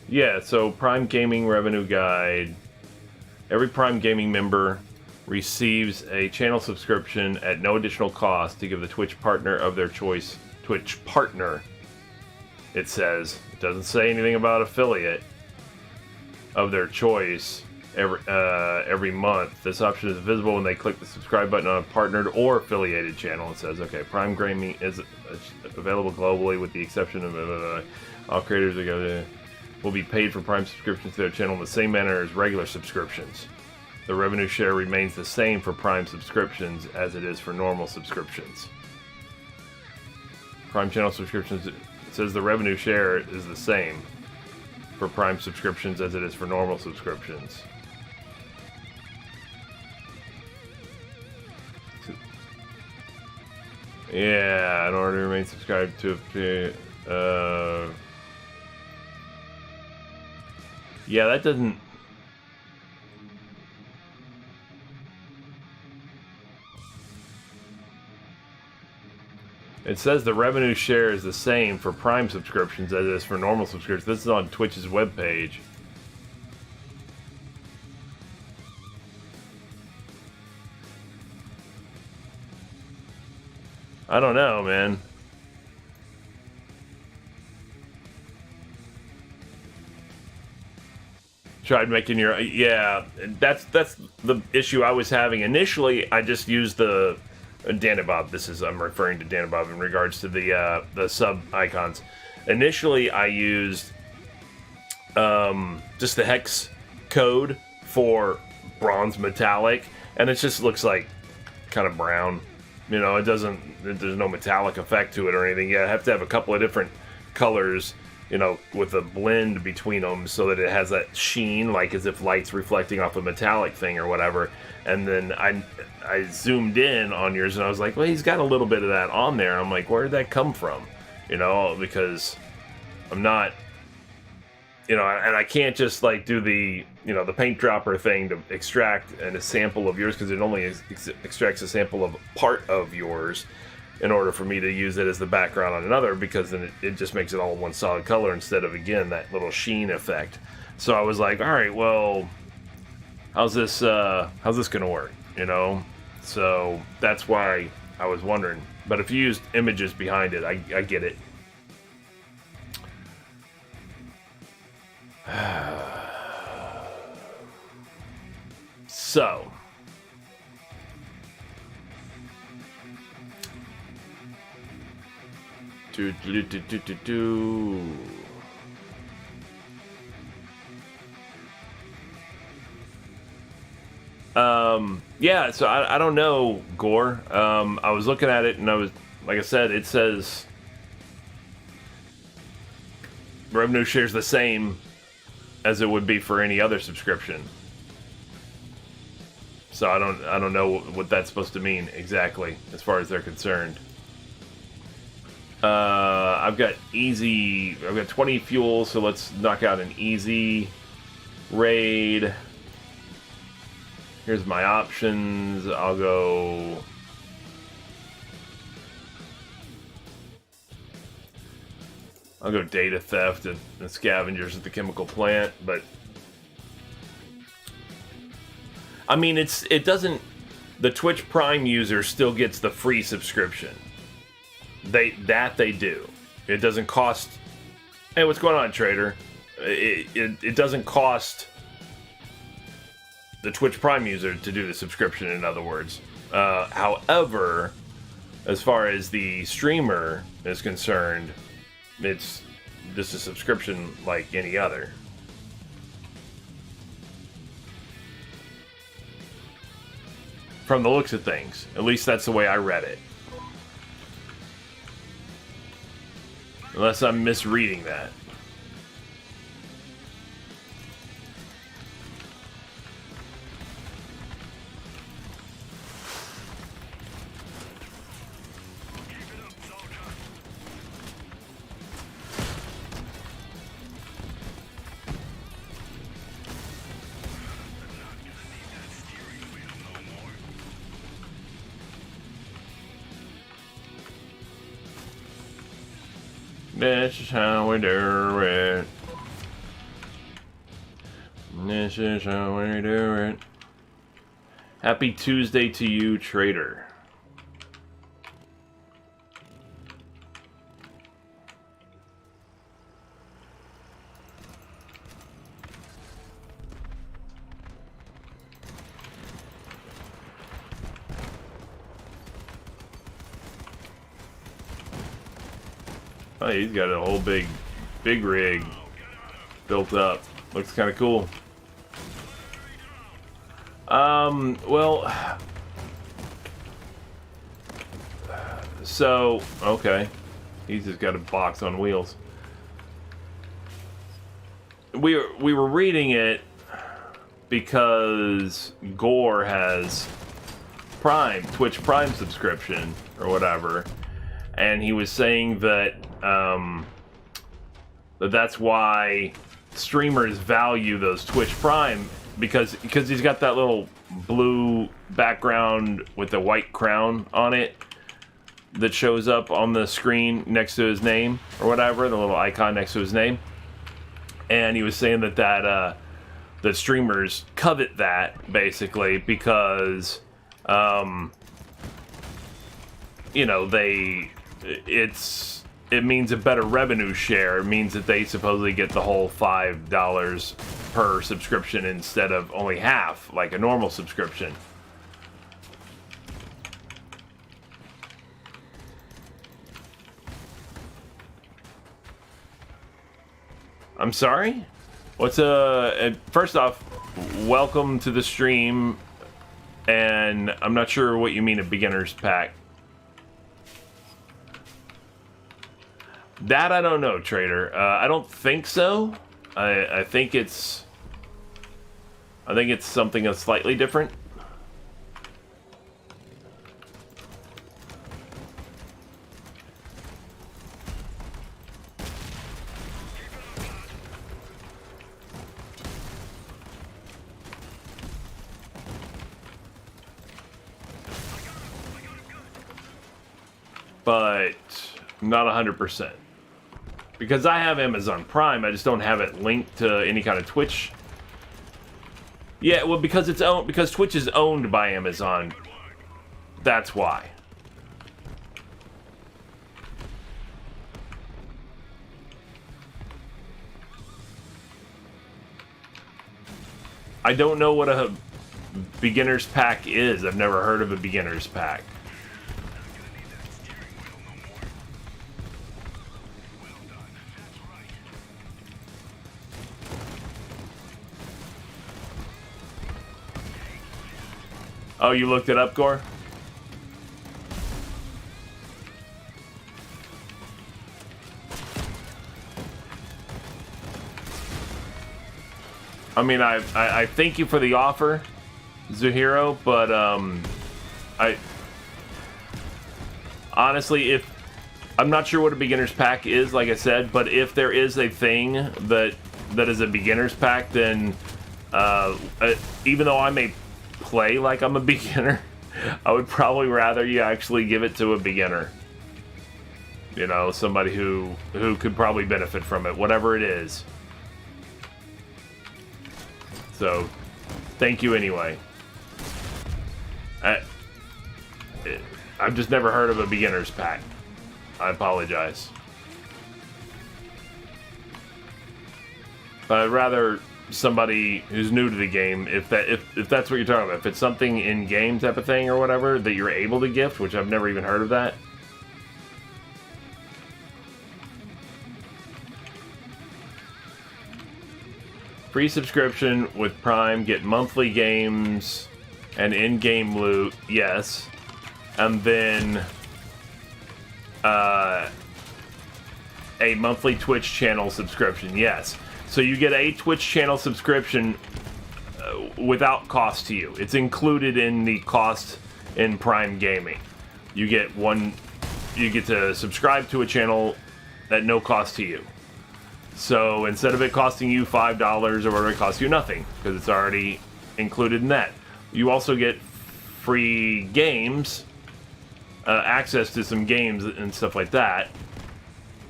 Yeah, so Prime Gaming Revenue Guide. Every Prime Gaming member receives a channel subscription at no additional cost to give the Twitch partner of their choice. Twitch partner, it says. It doesn't say anything about affiliate of their choice every month. This option is visible when they click the subscribe button on a partnered or affiliated channel. It says, okay, Prime Gaming is available globally with the exception of all creators will be paid for Prime subscriptions to their channel in the same manner as regular subscriptions. The revenue share remains the same for Prime subscriptions as it is for normal subscriptions. Prime channel subscriptions, it says the revenue share is the same for Prime subscriptions as it is for normal subscriptions. Yeah, in order to remain subscribed to yeah, that doesn't. It says the revenue share is the same for Prime subscriptions as it is for normal subscriptions. This is on Twitch's webpage. I don't know, man. Tried making your that's the issue I was having initially. I just used the Danabob. I'm referring to Danabob in regards to the sub icons. Initially, I used just the hex code for bronze metallic, and it just looks like kind of brown. You know, there's no metallic effect to it or anything. Yeah, I have to have a couple of different colors, you know, with a blend between them so that it has that sheen, like as if light's reflecting off a metallic thing or whatever. And then I zoomed in on yours and I was like, well, he's got a little bit of that on there. I'm like, where did that come from? You know, because I'm not, you know, and I can't just like do the, you know, the paint dropper thing to extract a sample of yours, because it only extracts a sample of part of yours in order for me to use it as the background on another, because then it just makes it all one solid color instead of, again, that little sheen effect. So I was like, all right, well, how's this gonna work, you know? So that's why I was wondering. But if you used images behind it, I get it. So yeah, so I don't know, Gore. I was looking at it and I was, like I said, it says revenue share's the same as it would be for any other subscription. So I don't know what that's supposed to mean exactly as far as they're concerned. I've got 20 fuel, so let's knock out an easy raid. Here's my options. I'll go data theft and scavengers at the chemical plant, but I mean it doesn't. The Twitch Prime user still gets the free subscription. They do. It doesn't cost. Hey, what's going on, trader? It doesn't cost the Twitch Prime user to do the subscription. In other words, however, as far as the streamer is concerned, it's just a subscription like any other. From the looks of things, at least that's the way I read it. Unless I'm misreading that. This is how we do it. This is how we do it. Happy Tuesday to you, trader. Oh, he's got a whole big rig built up. Looks kind of cool. Well, so okay, he's just got a box on wheels. We were reading it because Gore has Twitch Prime subscription or whatever. And he was saying that that's why streamers value those Twitch Prime because he's got that little blue background with the white crown on it that shows up on the screen next to his name or whatever, the little icon next to his name. And he was saying that streamers covet that basically because you know, it means a better revenue share. It means that they supposedly get the whole $5 per subscription instead of only half, like a normal subscription. I'm sorry? First off, welcome to the stream, and I'm not sure what you mean a beginner's pack. That I don't know, trader. I don't think so. I think it's something that's slightly different. But not 100%. Because I have Amazon Prime, I just don't have it linked to any kind of Twitch. Yeah, well, because Twitch is owned by Amazon. That's why. I don't know what a beginner's pack is. I've never heard of a beginner's pack. Oh, you looked it up, Gore? I mean, I thank you for the offer, Zuhiro, but I honestly, if I'm not sure what a beginner's pack is, like I said, but if there is a thing that is a beginner's pack, then even though I may play like I'm a beginner, I would probably rather you actually give it to a beginner. You know, somebody who could probably benefit from it, whatever it is. So, thank you anyway. I've just never heard of a beginner's pack. I apologize. But I'd rather somebody who's new to the game, if that's what you're talking about, if it's something in game type of thing or whatever that you're able to gift, which I've never even heard of that. Free subscription with Prime, get monthly games and in-game loot, yes. And then a monthly Twitch channel subscription, yes. So you get a Twitch channel subscription without cost to you. It's included in the cost in Prime Gaming. You get to subscribe to a channel at no cost to you. So instead of it costing you $5 or whatever, it costs you nothing because it's already included in that. You also get free games, access to some games and stuff like that.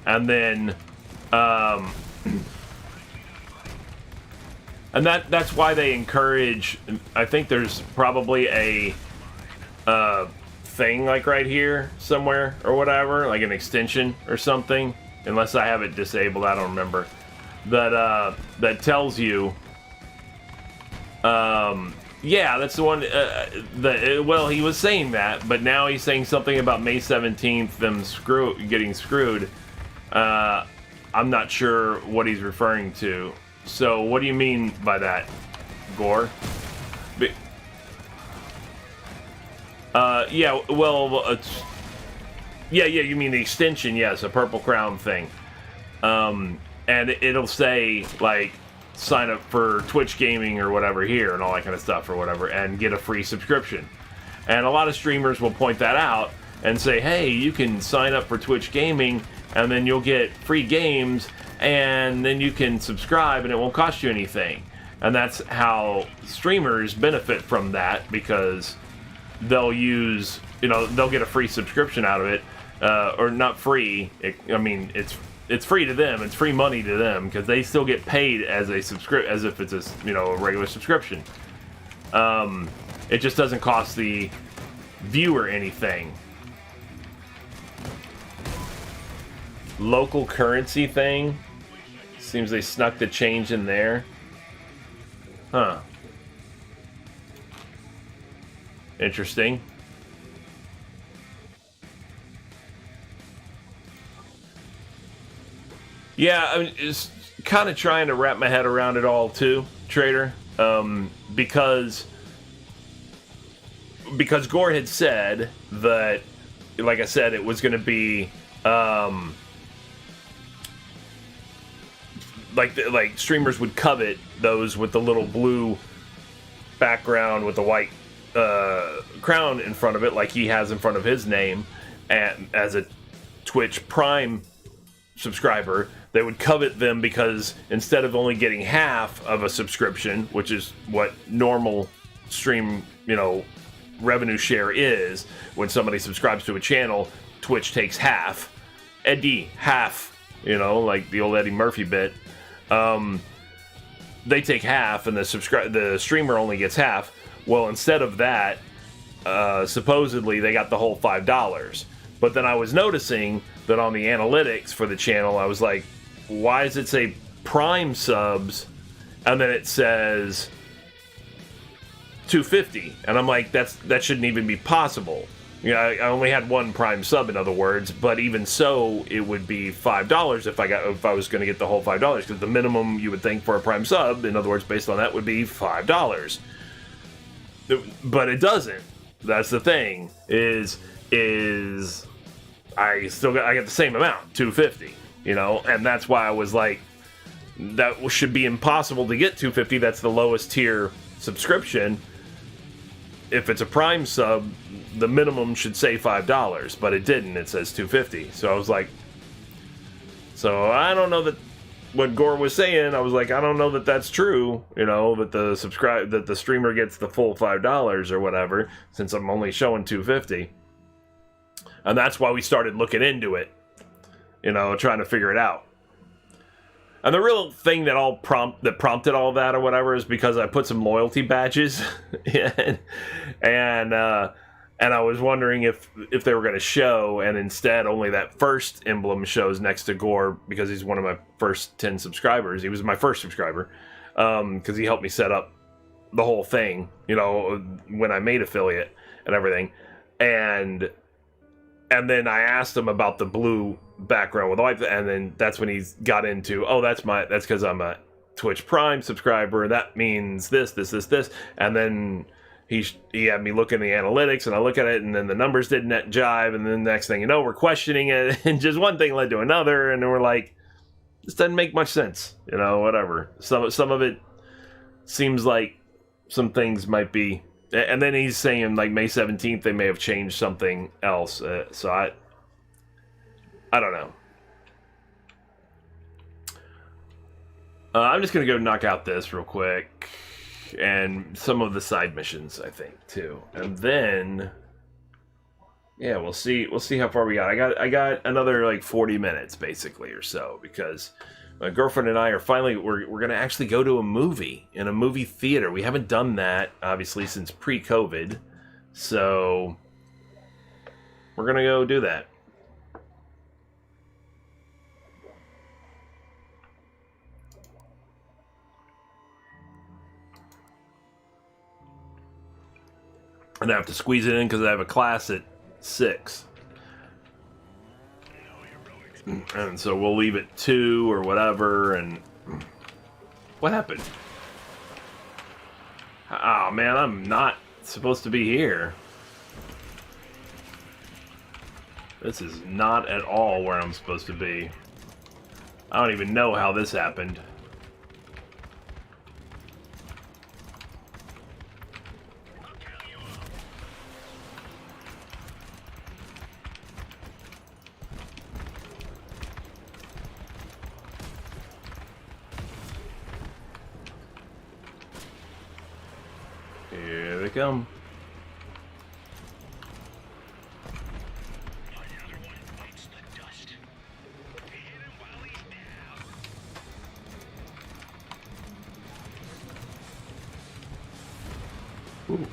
And then, and that's why they encourage, I think there's probably a thing like right here somewhere or whatever, like an extension or something. Unless I have it disabled, I don't remember. That tells you. Yeah, that's the one. Well, he was saying that, but now he's saying something about May 17th, them getting screwed. I'm not sure what he's referring to. So, what do you mean by that, Gore? Yeah. Well, yeah, you mean the extension, yes, a Purple Crown thing. And it'll say, like, sign up for Twitch Gaming or whatever here and all that kind of stuff or whatever and get a free subscription. And a lot of streamers will point that out and say, hey, you can sign up for Twitch Gaming and then you'll get free games and then you can subscribe and it won't cost you anything. And that's how streamers benefit from that because they'll use, they'll get a free subscription out of it. Or not free. It's free to them. It's free money to them because they still get paid as a as if it's a regular subscription. It just doesn't cost the viewer anything. Local currency thing. Seems they snuck the change in there. Huh. Interesting. Yeah, I mean, it's kind of trying to wrap my head around it all too, Trader, because Gore had said that, like I said, it was going to be like streamers would covet those with the little blue background with the white crown in front of it, like he has in front of his name, and as a Twitch Prime subscriber, they would covet them because instead of only getting half of a subscription, which is what normal stream, revenue share is, when somebody subscribes to a channel, Twitch takes half. Half, like the old Eddie Murphy bit. They take half and the streamer only gets half. Well, instead of that, supposedly they got the whole $5. But then I was noticing that on the analytics for the channel, I was like, why does it say Prime subs and then it says $2.50? And I'm like, that shouldn't even be possible. I only had one Prime sub, in other words, but even so, it would be $5 if I was going to get the whole $5, because the minimum you would think for a Prime sub, in other words, based on that, would be $5. But it doesn't. That's the thing. Is I get the same amount, $2.50, and that's why I was like, that should be impossible to get $2.50. That's the lowest tier subscription. if it's a Prime sub, the minimum should say $5, but it didn't. It says $2.50. So I was like, so I don't know that what Gore was saying. I was like, I don't know that that's true. You know, that the streamer gets the full $5 or whatever, since I'm only showing $2.50. And that's why we started looking into it. You know, trying to figure it out. And the real thing that prompted all that or whatever is because I put some loyalty badges in, and I was wondering if they were going to show, and instead only that first emblem shows next to Gore because he's one of my first 10 subscribers. He was my first subscriber because he helped me set up the whole thing, you know, when I made affiliate and everything, and then I asked him about the blue background with white, and then that's when he got into, oh, that's because I'm a Twitch Prime subscriber, that means this, and then he had me look in the analytics, and I look at it, and then the numbers didn't jive, and then the next thing you know, we're questioning it, and just one thing led to another, and then we're like, this doesn't make much sense, you know, whatever. Some of it seems like some things might be, and then he's saying like May 17th they may have changed something else, so I don't know. I'm just gonna go knock out this real quick, and some of the side missions, I think, too, and then yeah, we'll see how far we got. I got another like 40 minutes basically or so, because my girlfriend and I are finally we're gonna actually go to a movie in a movie theater. We haven't done that obviously since pre-COVID, so we're gonna go do that. And I have to squeeze it in because I have a class at 6. And so we'll leave at 2 or whatever, and... What happened? Oh, man, I'm not supposed to be here. This is not at all where I'm supposed to be. I don't even know how this happened. Here they come. Ooh.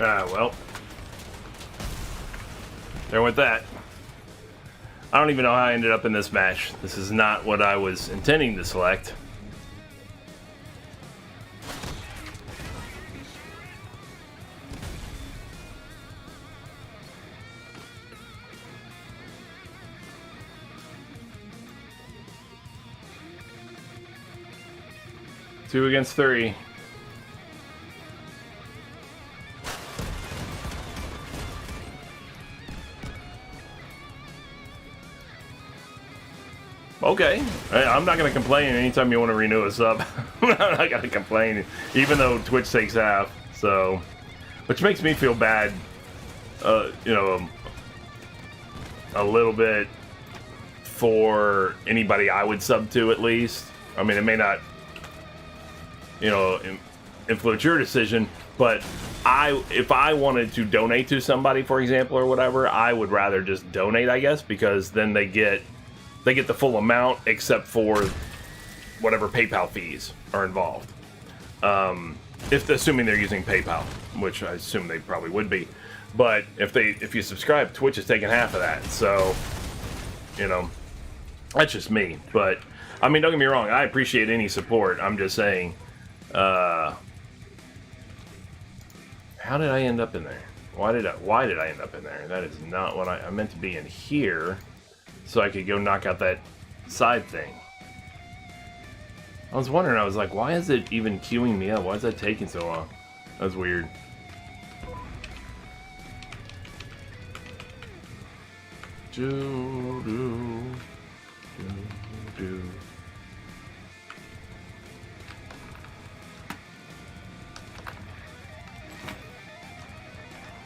Ah, well. There went that. I don't even know how I ended up in this match. This is not what I was intending to select. Two against three. Okay, I'm not going to complain anytime you want to renew a sub. I'm not going to complain, even though Twitch takes half, so... Which makes me feel bad, you know, a little bit for anybody I would sub to, at least. I mean, it may not, you know, influence your decision, but if I wanted to donate to somebody, for example, or whatever, I would rather just donate, I guess, because then they get the full amount except for whatever PayPal fees are involved. if assuming they're using PayPal, which I assume they probably would be. But if you subscribe, Twitch is taking half of that. So, you know, that's just me. But I mean, don't get me wrong, I appreciate any support. I'm just saying, how did I end up in there? Why did I end up in there? That is not what I meant to be in here, so I could go knock out that side thing. I was wondering, I was like, why is it even queuing me up? Why is that taking so long? That's weird.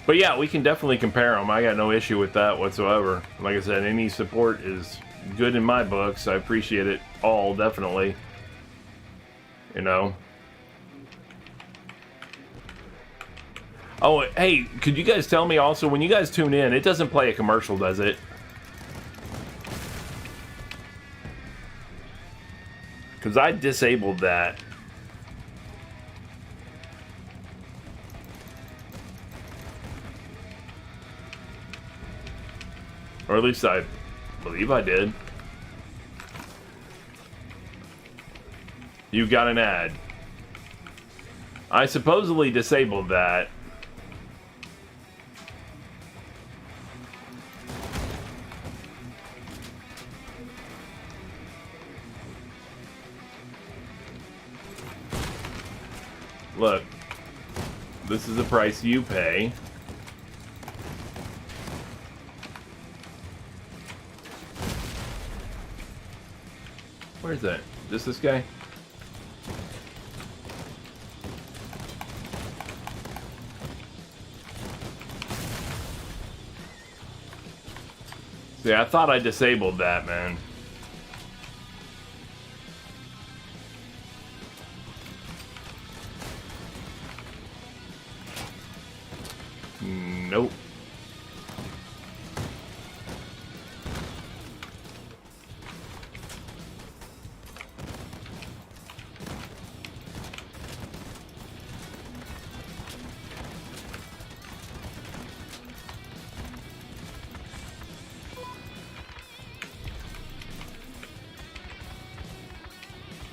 But yeah, we can definitely compare them. I got no issue with that whatsoever. Like I said, any support is good in my books. I appreciate it all, definitely. You know. Oh, hey, could you guys tell me also, when you guys tune in, it doesn't play a commercial, does it? Because I disabled that. Or at least I believe I did. You got an ad. I supposedly disabled that. Look, this is the price you pay. Where's that? Just this guy? See, I thought I disabled that, man. Nope.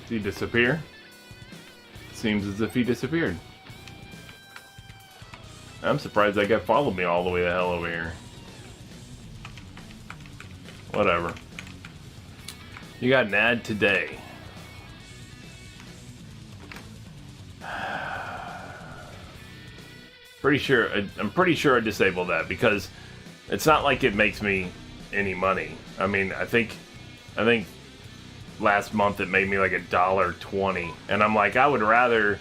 Did he disappear? Seems as if he disappeared. I'm surprised that guy followed me all the way the hell over here. Whatever. You got an ad today. I'm pretty sure I disabled that because it's not like it makes me any money. I mean, I think last month it made me like $1.20, and I'm like, I would rather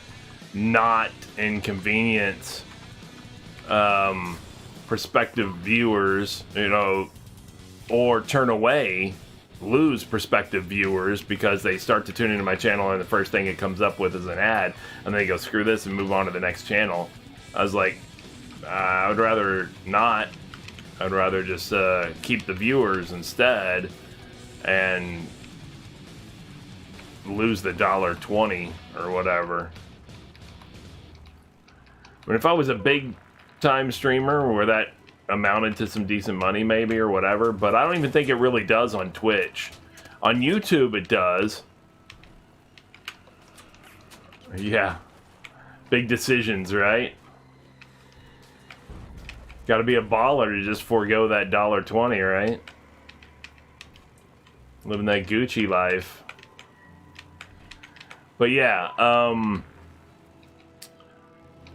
not inconvenience prospective viewers, you know, or turn away, lose prospective viewers because they start to tune into my channel and the first thing it comes up with is an ad, and they go screw this and move on to the next channel. I was like, I would rather not. I'd rather just keep the viewers instead and lose the $1.20 or whatever. But if I was a big time streamer where that amounted to some decent money maybe or whatever, but I don't even think it really does on Twitch. On YouTube it does. Yeah. Big decisions, right? Gotta be a baller to just forego that $1.20, right? Living that Gucci life. But yeah, on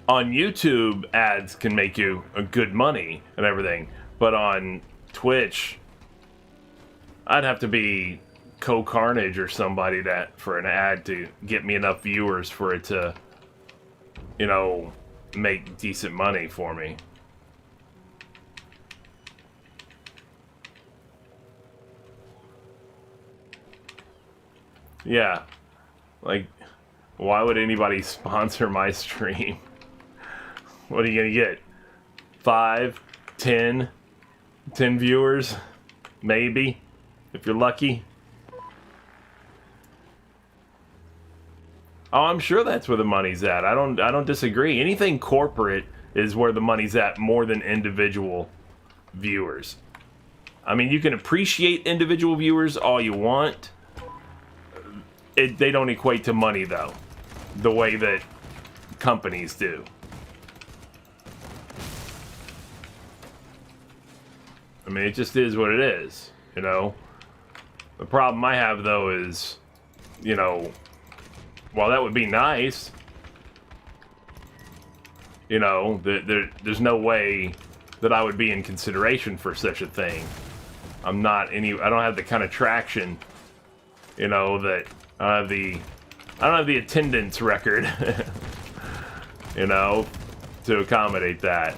YouTube, ads can make you a good money and everything. But on Twitch, I'd have to be Carnage or somebody that for an ad to get me enough viewers for it to, you know, make decent money for me. Yeah. Like, why would anybody sponsor my stream? What are you gonna get? 5, 10 viewers? Maybe, if you're lucky. Oh, I'm sure that's where the money's at. I don't disagree. Anything corporate is where the money's at more than individual viewers. I mean, you can appreciate individual viewers all you want. They don't equate to money, though, the way that companies do. I mean, it just is what it is, you know? The problem I have, though, is, you know, while that would be nice, you know, there's no way that I would be in consideration for such a thing. I don't have the kind of traction, you know, that I don't have the attendance record, you know, to accommodate that.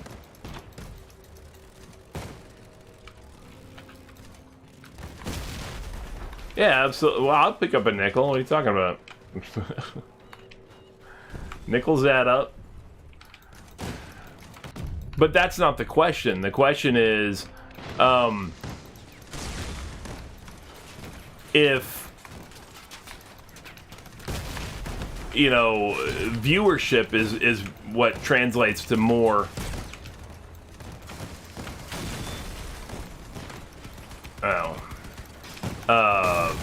Yeah, absolutely. Well, I'll pick up a nickel. What are you talking about? Nickels add up. But that's not the question. The question is, if, you know, viewership is what translates to more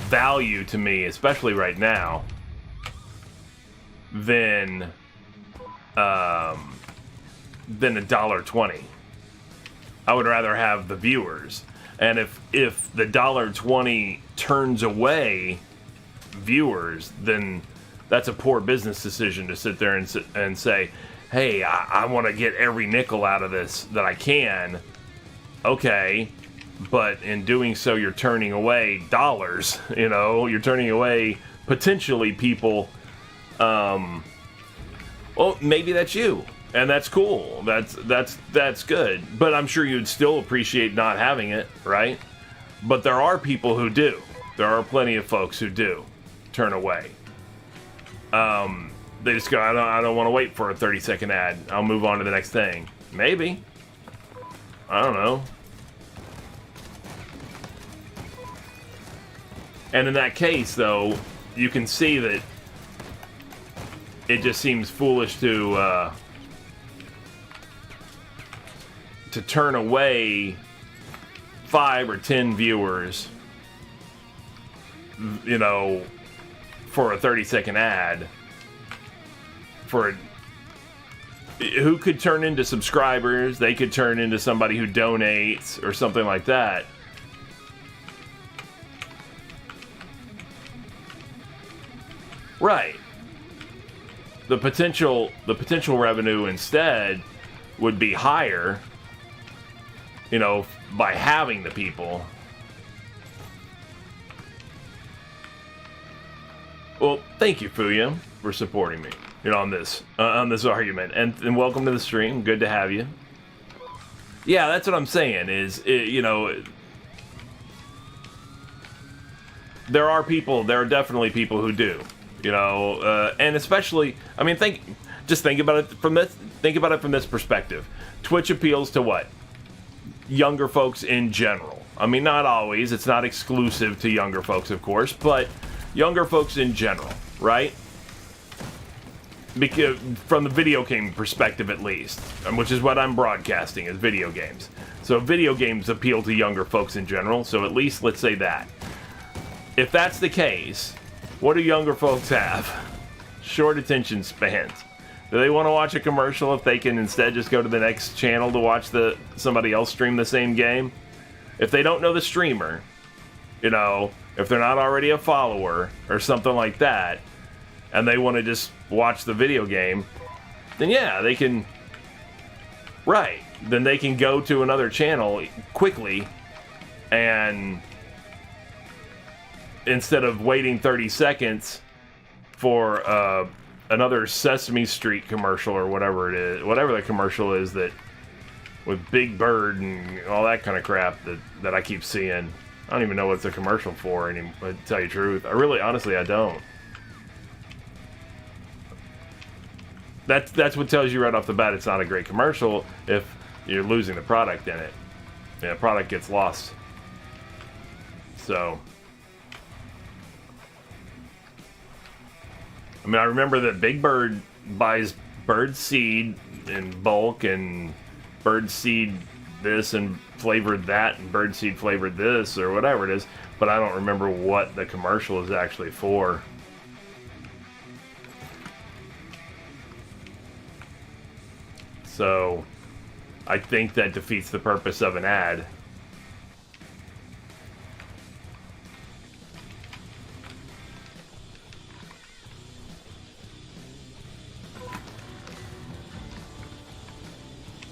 value to me, especially right now, than $1.20. I would rather have the viewers. And if the $1.20 turns away viewers, then that's a poor business decision to sit there and say, hey, I want to get every nickel out of this that I can. Okay, but in doing so, you're turning away dollars. You know, you're turning away potentially people. Well, maybe that's you, and that's cool. That's good. But I'm sure you'd still appreciate not having it, right? But there are people who do. There are plenty of folks who do turn away. They just go, I don't want to wait for a 30-second ad. I'll move on to the next thing. Maybe. I don't know. And in that case, though, you can see that it just seems foolish to turn away 5 or 10 viewers, you know, for a 30-second ad, who could turn into subscribers. They could turn into somebody who donates or something like that. Right. The potential revenue instead would be higher, you know, by having the people. Well, thank you, Fuya, for supporting me, you know, on this argument, and welcome to the stream. Good to have you. Yeah, that's what I'm saying. You know, there are definitely people who do. You know, and especially, I mean, think about it from this perspective. Twitch appeals to what? Younger folks in general. I mean, not always. It's not exclusive to younger folks, of course, but younger folks in general, right? Because from the video game perspective, at least, which is what I'm broadcasting, is video games. So video games appeal to younger folks in general. So at least let's say that. If that's the case, what do younger folks have? Short attention spans. Do they want to watch a commercial if they can instead just go to the next channel to watch somebody else stream the same game? If they don't know the streamer, you know, if they're not already a follower or something like that, and they want to just watch the video game, then yeah, they can. Right. Then they can go to another channel quickly and, instead of waiting 30 seconds for another Sesame Street commercial or whatever it is, whatever the commercial is that with Big Bird and all that kind of crap that I keep seeing. I don't even know what's a commercial for anymore, to tell you the truth. Honestly, I don't. That's what tells you right off the bat it's not a great commercial if you're losing the product in it. And the product gets lost. So... I mean, I remember that Big Bird buys bird seed in bulk and bird seed this and flavored that and bird seed flavored this or whatever it is, but I don't remember what the commercial is actually for. So I think that defeats the purpose of an ad.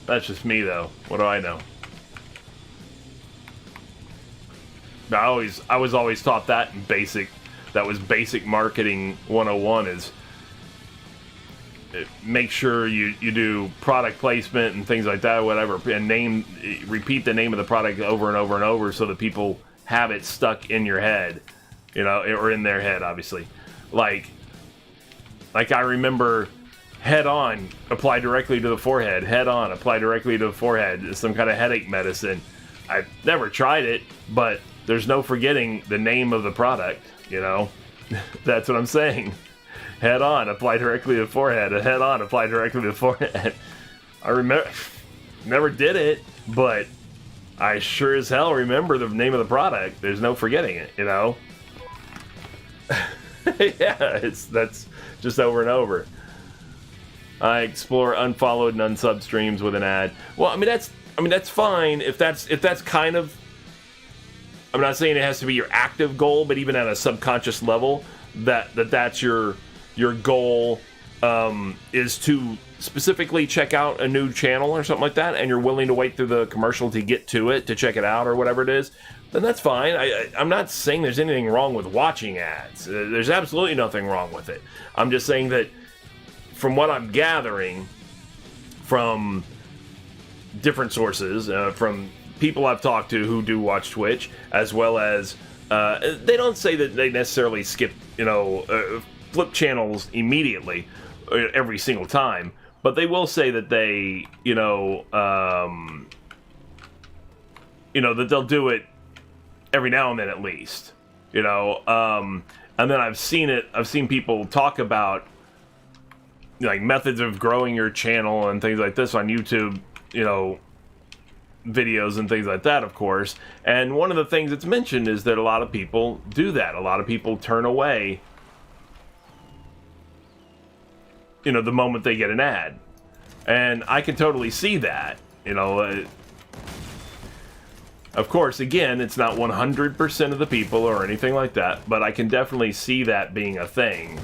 That's just me, though. What do I know? I was always taught that in basic. That was basic marketing 101. Is make sure you do product placement and things like that, whatever, and repeat the name of the product over and over and over, so that people have it stuck in your head, you know, or in their head, obviously. Like I remember. Head on, apply directly to the forehead. Head on, apply directly to the forehead. It's some kind of headache medicine. I've never tried it, but there's no forgetting the name of the product, you know? That's what I'm saying. Head on, apply directly to the forehead. Head on, apply directly to the forehead. I remember, never did it, but I sure as hell remember the name of the product. There's no forgetting it, you know? Yeah, that's just over and over. I explore unfollowed and unsub streams with an ad. Well, I mean that's fine if that's kind of. I'm not saying it has to be your active goal, but even at a subconscious level, that's your goal is to specifically check out a new channel or something like that, and you're willing to wait through the commercial to get to it, to check it out or whatever it is. Then that's fine. I'm not saying there's anything wrong with watching ads. There's absolutely nothing wrong with it. I'm just saying that. From what I'm gathering from different sources, from people I've talked to who do watch Twitch, as well as they don't say that they necessarily skip, flip channels immediately every single time, but they will say that they, that they'll do it every now and then at least, and then I've seen people talk about like methods of growing your channel and things like this on YouTube, videos and things like that, of course. And one of the things that's mentioned is that a lot of people do that. A lot of people turn away, the moment they get an ad. And I can totally see that, Of course, again, it's not 100% of the people or anything like that, but I can definitely see that being a thing,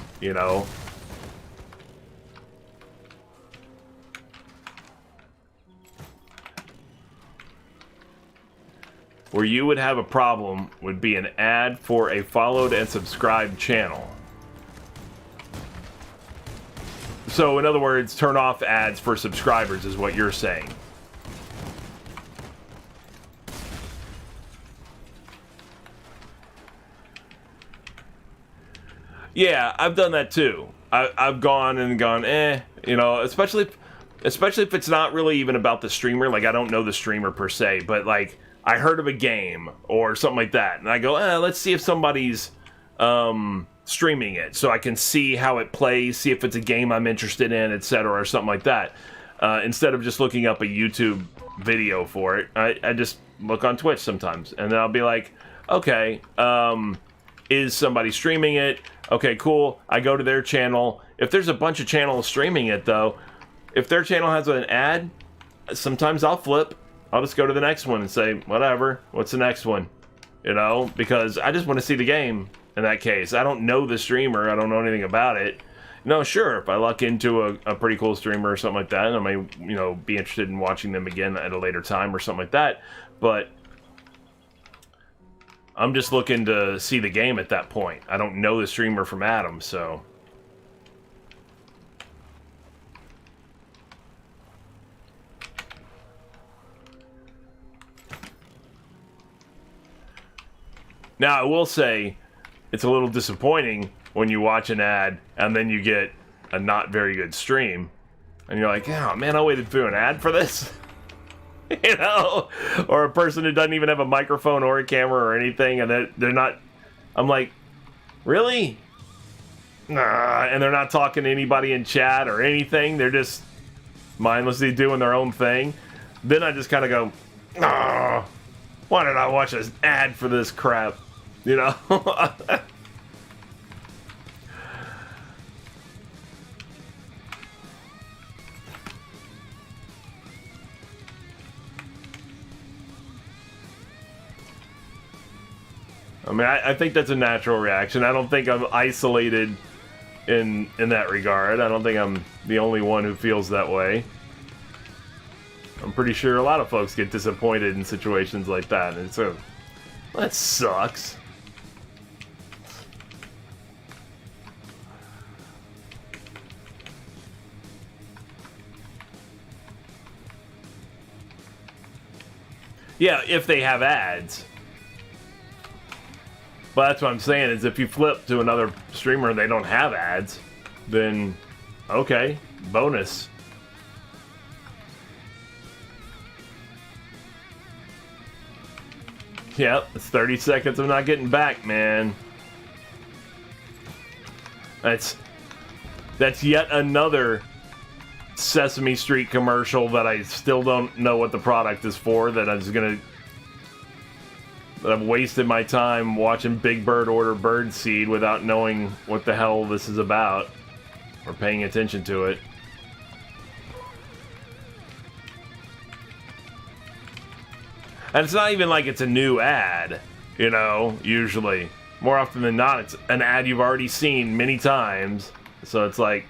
Where you would have a problem would be an ad for a followed and subscribed channel. So, in other words, turn off ads for subscribers is what you're saying. Yeah, I've done that too. I've gone, especially if it's not really even about the streamer. Like, I don't know the streamer per se, but like, I heard of a game or something like that, and I go, let's see if somebody's streaming it, so I can see how it plays, see if it's a game I'm interested in, etc., or something like that. Instead of just looking up a YouTube video for it, I just look on Twitch sometimes, and then I'll be like, okay, is somebody streaming it? Okay, cool. I go to their channel. If there's a bunch of channels streaming it, though, if their channel has an ad, sometimes I'll flip. I'll just go to the next one and say, whatever, what's the next one? Because I just want to see the game in that case. I don't know the streamer. I don't know anything about it. No, sure, if I luck into a pretty cool streamer or something like that, I may, be interested in watching them again at a later time or something like that. But I'm just looking to see the game at that point. I don't know the streamer from Adam, so... Now, I will say, it's a little disappointing when you watch an ad and then you get a not very good stream. And you're like, oh man, I waited through an ad for this? Or a person who doesn't even have a microphone or a camera or anything, and they're not... I'm like, really? and they're not talking to anybody in chat or anything. They're just mindlessly doing their own thing. Then I just kind of go, why did I watch an ad for this crap? You know? I mean, I think that's a natural reaction. I don't think I'm isolated in that regard. I don't think I'm the only one who feels that way. I'm pretty sure a lot of folks get disappointed in situations like that. And so, that sucks. Yeah, if they have ads. But that's what I'm saying, is if you flip to another streamer and they don't have ads, then okay, bonus. Yep, it's 30 seconds of not getting back, man. That's yet another Sesame Street commercial that I still don't know what the product is for, that I've wasted my time watching Big Bird order birdseed without knowing what the hell this is about or paying attention to it. And it's not even like it's a new ad, you know, usually. More often than not, it's an ad you've already seen many times. So it's like,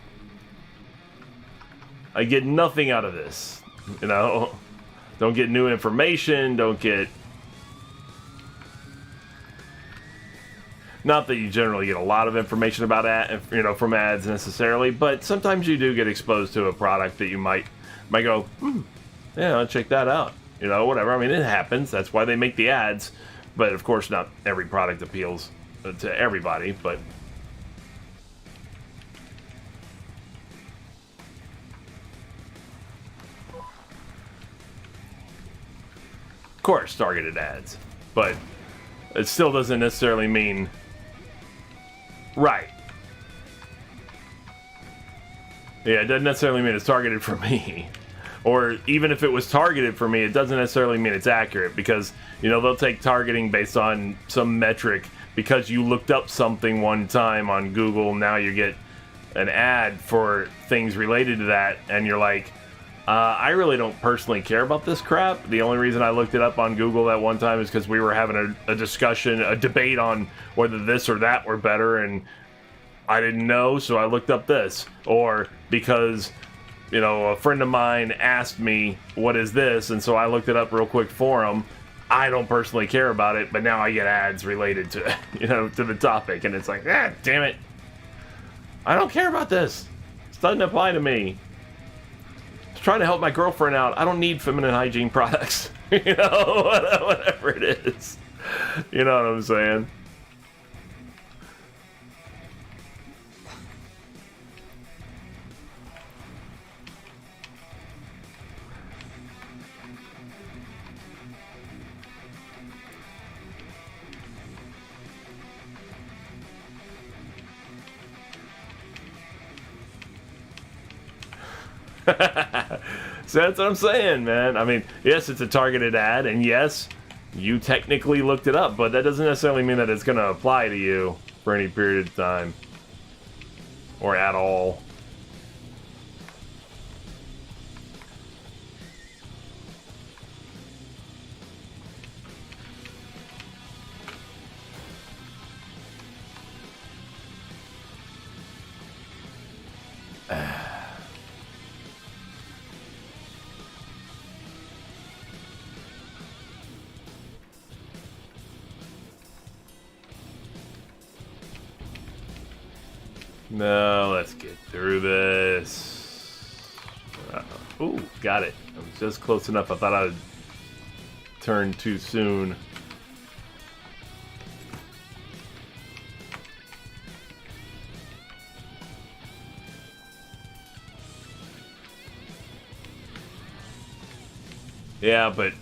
I get nothing out of this, you know? Don't get new information, don't get... Not that you generally get a lot of information about from ads necessarily, but sometimes you do get exposed to a product that you might go, yeah, I'll check that out. You know, whatever. I mean, it happens. That's why they make the ads. But of course, not every product appeals to everybody. But of course, targeted ads. But it still doesn't necessarily mean right. Yeah, it doesn't necessarily mean it's targeted for me. Or even if it was targeted for me, it doesn't necessarily mean it's accurate, because, you know, they'll take targeting based on some metric. Because you looked up something one time on Google, now you get an ad for things related to that, and you're like, I really don't personally care about this crap. The only reason I looked it up on Google that one time is because we were having a discussion, a debate on whether this or that were better, and I didn't know, so I looked up this. Or because, you know, a friend of mine asked me, what is this? And so I looked it up real quick for him. I don't personally care about it, but now I get ads related to, you know, to the topic. And it's like, damn it. I don't care about this. It doesn't apply to me. I was trying to help my girlfriend out. I don't need feminine hygiene products. You know, whatever it is. You know what I'm saying? So that's what I'm saying, man. I mean, yes, it's a targeted ad, and yes, you technically looked it up, but that doesn't necessarily mean that it's going to apply to you for any period of time. Or at all. No, let's get through this. Ooh, got it. I was just close enough. I thought I would turn too soon. Yeah, but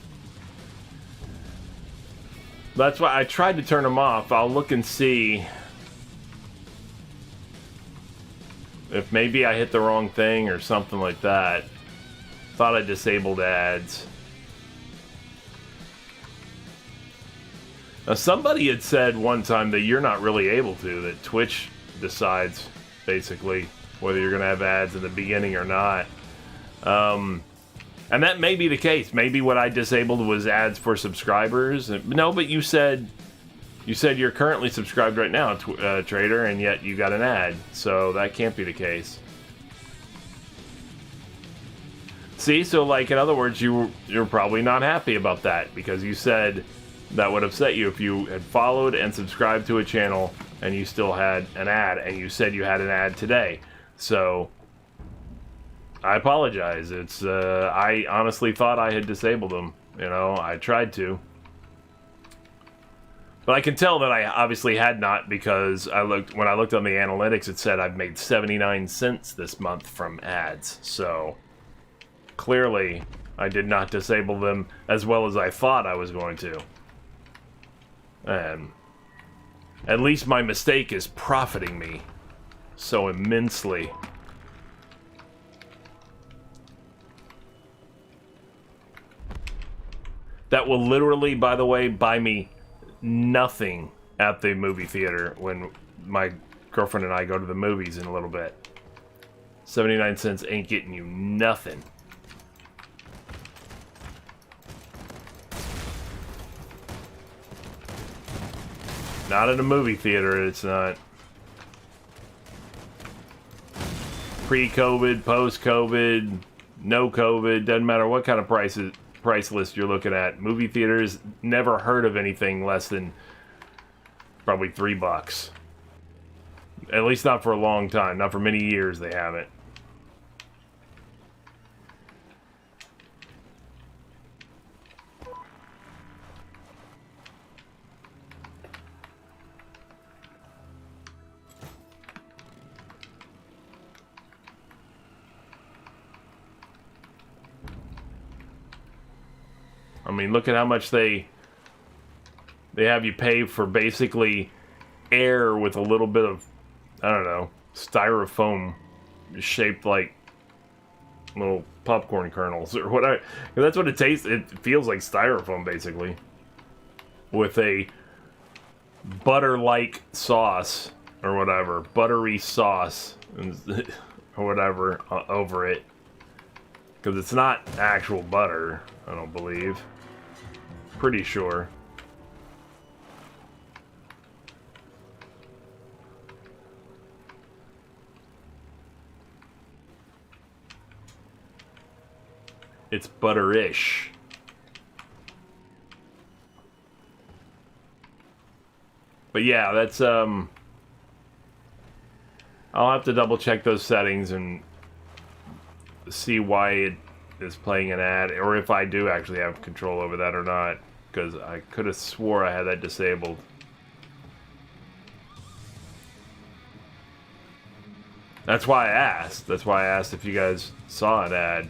that's why I tried to turn them off. I'll look and see. If maybe I hit the wrong thing or something like that. Thought I disabled ads. Now, somebody had said one time that you're not really able to, that Twitch decides, basically, whether you're going to have ads in the beginning or not. And that may be the case. Maybe what I disabled was ads for subscribers. No, but you said you're currently subscribed right now, Trader, and yet you got an ad. So that can't be the case. See, so like in other words, you're probably not happy about that because you said that would upset you if you had followed and subscribed to a channel and you still had an ad, and you said you had an ad today. So I apologize. It's I honestly thought I had disabled them. You know, I tried to. But I can tell that I obviously had not, because when I looked on the analytics, it said I've made 79 cents this month from ads. So clearly, I did not disable them as well as I thought I was going to. And at least my mistake is profiting me so immensely. That will literally, by the way, buy me nothing at the movie theater when my girlfriend and I go to the movies in a little bit. 79 cents ain't getting you nothing. Not in a movie theater, it's not. Pre-COVID, post-COVID, no COVID, doesn't matter what kind of price list you're looking at. Movie theaters never heard of anything less than probably $3. At least not for a long time. Not for many years they haven't. I mean, look at how much they have you pay for basically air with a little bit of, I don't know, styrofoam shaped like little popcorn kernels or whatever. That's what it tastes. It feels like styrofoam basically, with a butter-like sauce or whatever, buttery sauce or whatever over it, because it's not actual butter. I don't believe. Pretty sure. It's butterish. But yeah, that's I'll have to double check those settings and see why it is playing an ad, or if I do actually have control over that or not, because I could have swore I had that disabled. That's why I asked. That's why I asked if you guys saw an ad.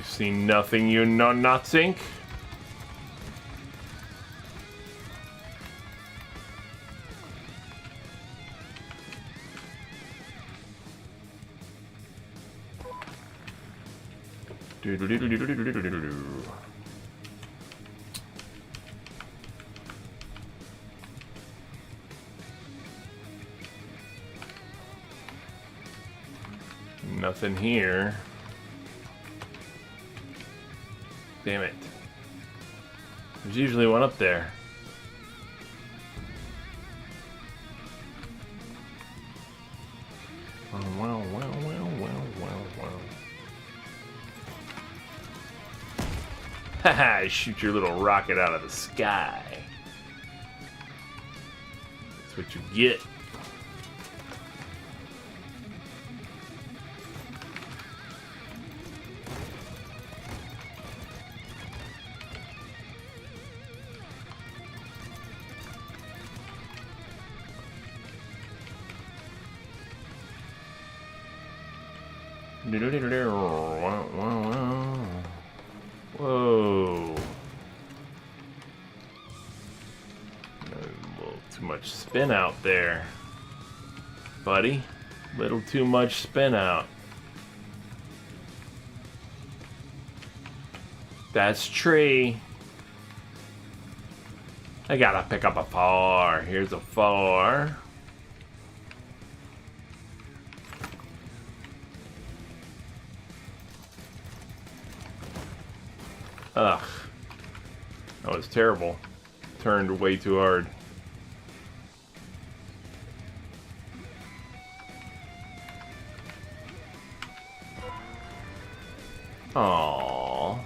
See nothing you know nothing. Nothing here. Damn it. There's usually one up there. Wow. Haha, shoot your little rocket out of the sky. That's what you get. Whoa. A little too much spin out there, buddy. Little too much spin out. That's tree. I gotta pick up a 4. Here's a 4. Ugh. That was terrible. Turned way too hard. Aww.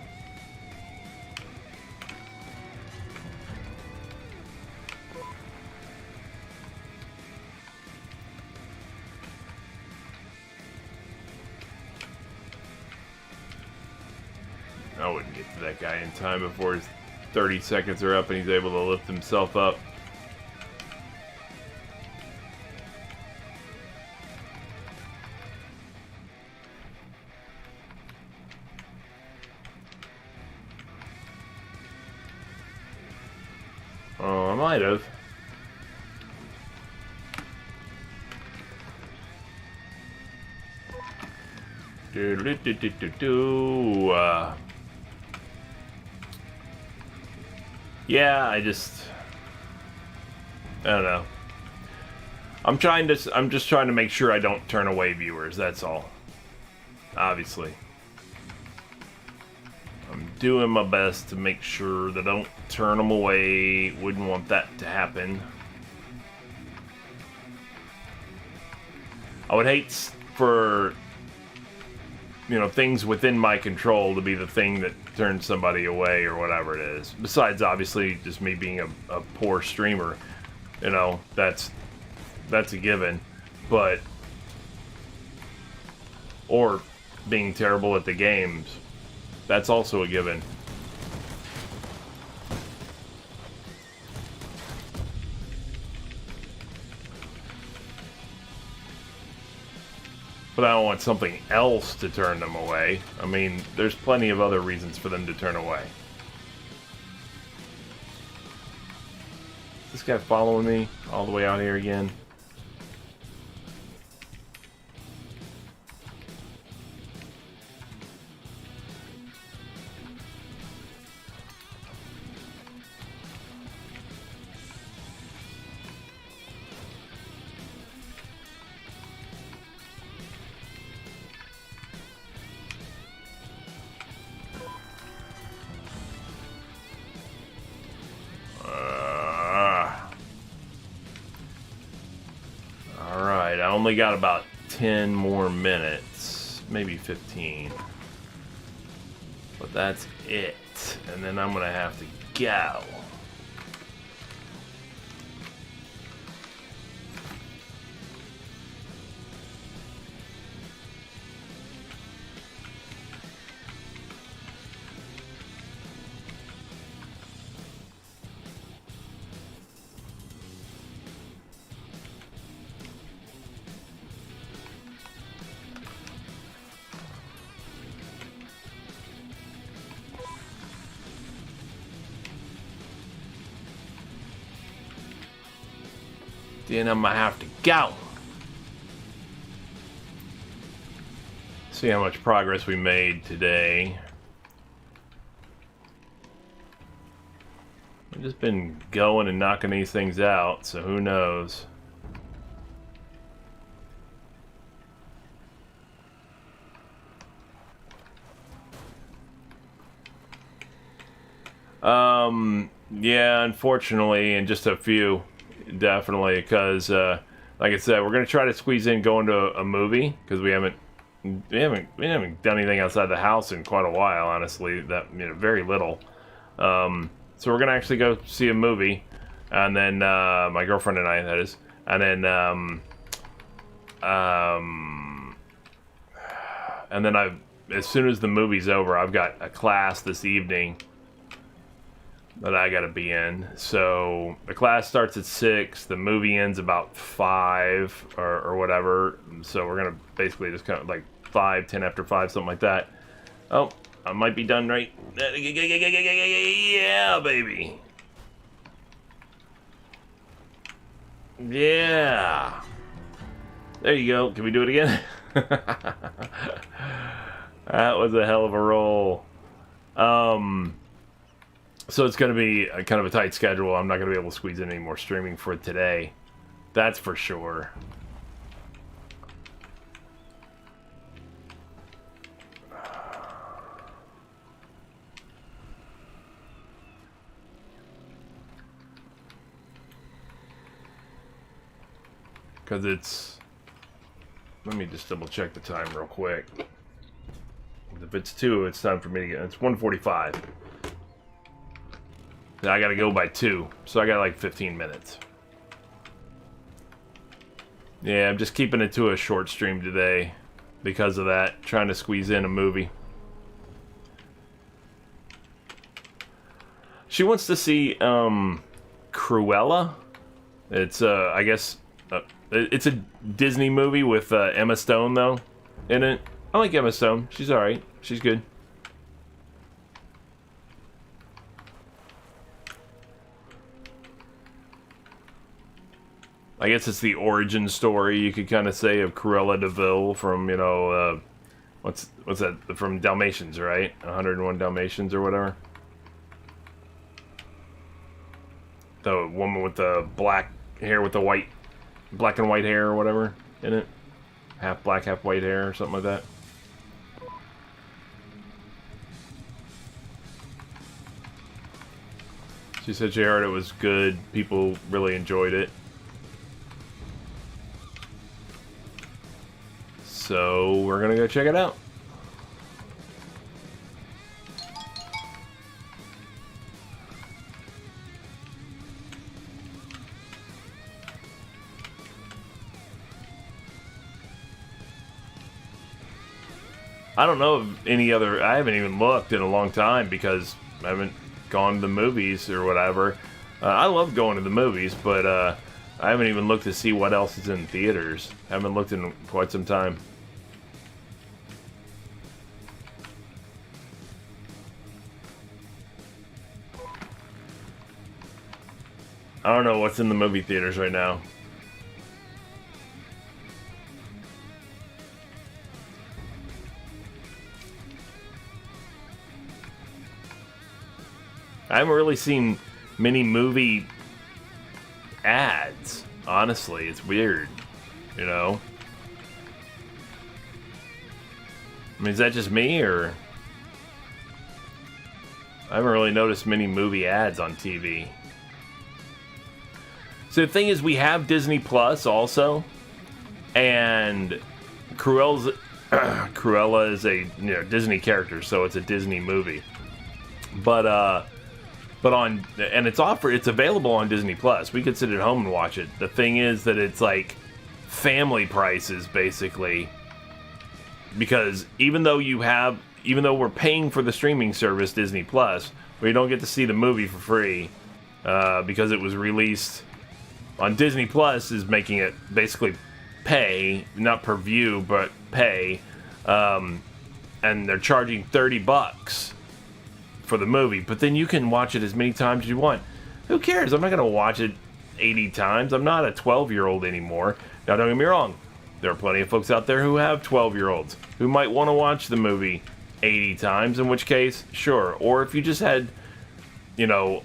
I wouldn't get to that guy in time before his 30 seconds are up and he's able to lift himself up. Oh, I might have. Yeah, I don't know. I'm just trying to make sure I don't turn away viewers, that's all. Obviously. I'm doing my best to make sure that I don't turn them away. Wouldn't want that to happen. I would hate for, things within my control to be the thing that turns somebody away or whatever it is. Besides, obviously, just me being a poor streamer, that's a given. But, or being terrible at the games, that's also a given. But I don't want something else to turn them away. I mean, there's plenty of other reasons for them to turn away. Is this guy following me all the way out here again? I only got about 10 more minutes, maybe 15. But that's it. And then I'm gonna have to go. Then I'm gonna have to go. See how much progress we made today. We've just been going and knocking these things out, so who knows. Yeah, unfortunately, and just a few. Definitely, because like I said, we're gonna try to squeeze in going to a movie because we haven't done anything outside the house in quite a while. Honestly, very little. So we're gonna actually go see a movie, and then my girlfriend and I, that is, and then as soon as the movie's over, I've got a class this evening that I gotta be in. So the class starts at 6, the movie ends about 5 or whatever. So we're gonna basically just kind of like 5, 10 after 5, something like that. Oh, I might be done right. Yeah, baby. Yeah. There you go. Can we do it again? That was a hell of a roll. So it's going to be a kind of a tight schedule. I'm not going to be able to squeeze in any more streaming for today. That's for sure. Because it's... Let me just double check the time real quick. If it's 2, it's time for me to get... It's 1:45. I gotta go by 2, so I got like 15 minutes. Yeah, I'm just keeping it to a short stream today because of that. Trying to squeeze in a movie. She wants to see Cruella. It's I guess it's a Disney movie with Emma Stone though in it. I like Emma Stone. She's all right. She's good. I guess it's the origin story, you could kind of say, of Cruella de Vil from, you know, what's that, from Dalmatians, right? 101 Dalmatians or whatever. The woman with the black hair with the black and white hair or whatever in it. Half black, half white hair or something like that. She said she heard it was good. People really enjoyed it. So we're gonna go check it out. I don't know of any other... I haven't even looked in a long time because I haven't gone to the movies or whatever. I love going to the movies, but I haven't even looked to see what else is in theaters. I haven't looked in quite some time. I don't know what's in the movie theaters right now. I haven't really seen many movie ads, honestly. It's weird, you know? I mean, is that just me, or... I haven't really noticed many movie ads on TV. So the thing is, we have Disney Plus also, and Cruella is a Disney character, so it's a Disney movie. But on, and it's available on Disney Plus. We could sit at home and watch it. The thing is that it's like family prices basically, because even though we're paying for the streaming service Disney Plus, we don't get to see the movie for free because it was released on Disney Plus, is making it basically pay, not per view, but pay, and they're charging $30 for the movie, but then you can watch it as many times as you want. Who cares? I'm not going to watch it 80 times. I'm not a 12-year-old anymore. Now, don't get me wrong. There are plenty of folks out there who have 12-year-olds who might want to watch the movie 80 times, in which case, sure. Or if you just had, a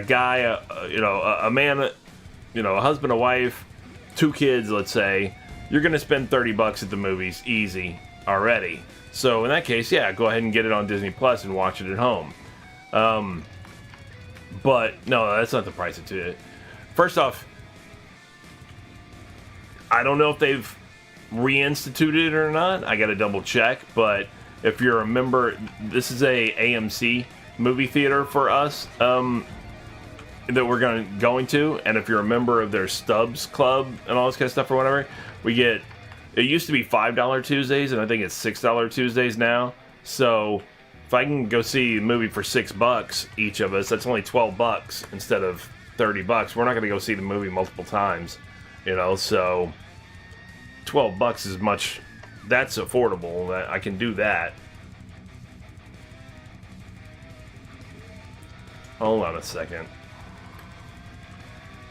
guy, a man, a husband, a wife, 2 kids, let's say, you're going to spend $30 at the movies easy already. So in that case, yeah, go ahead and get it on Disney Plus and watch it at home. But no, that's not the price of it. First off, I don't know if they've reinstituted it or not. I got to double check. But if you're a member, this is a AMC movie theater for us that we're going to. And if you're a member of their Stubs Club and all this kind of stuff or whatever, we get. It used to be $5 Tuesdays, and I think it's $6 Tuesdays now. So if I can go see a movie for $6 each of us, that's only $12 instead of $30. We're not going to go see the movie multiple times, so $12 is much that's affordable. I can do that. Hold on a second.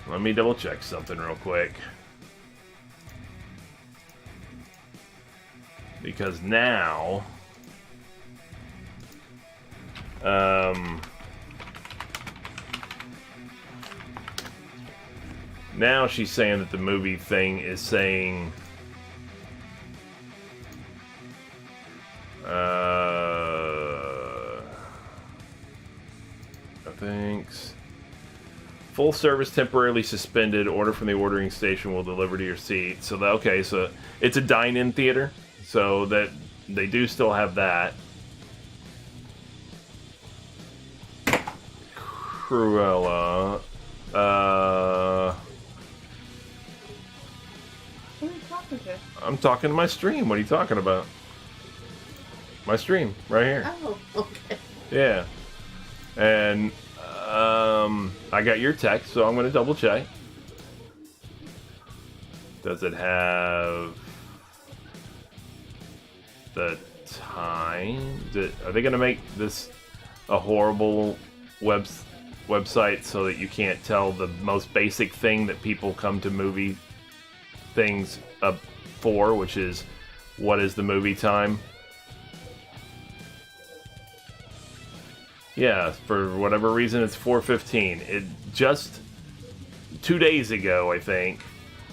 Let me double check something real quick. Because now... now she's saying that the movie thing is saying... thanks. Full service temporarily suspended. Order from the ordering station will deliver to your seat. So that, okay, so it's a dine-in theater, so that they do still have that. Cruella. Who are you talking to? I'm talking to my stream. What are you talking about? My stream, right here. Oh, okay. Yeah. And I got your text, so I'm going to double check. Does it have the time? Are they going to make this a horrible website so that you can't tell the most basic thing that people come to movie things up for, which is what is the movie time? Yeah, for whatever reason, it's 4:15. It just 2 days ago, I think,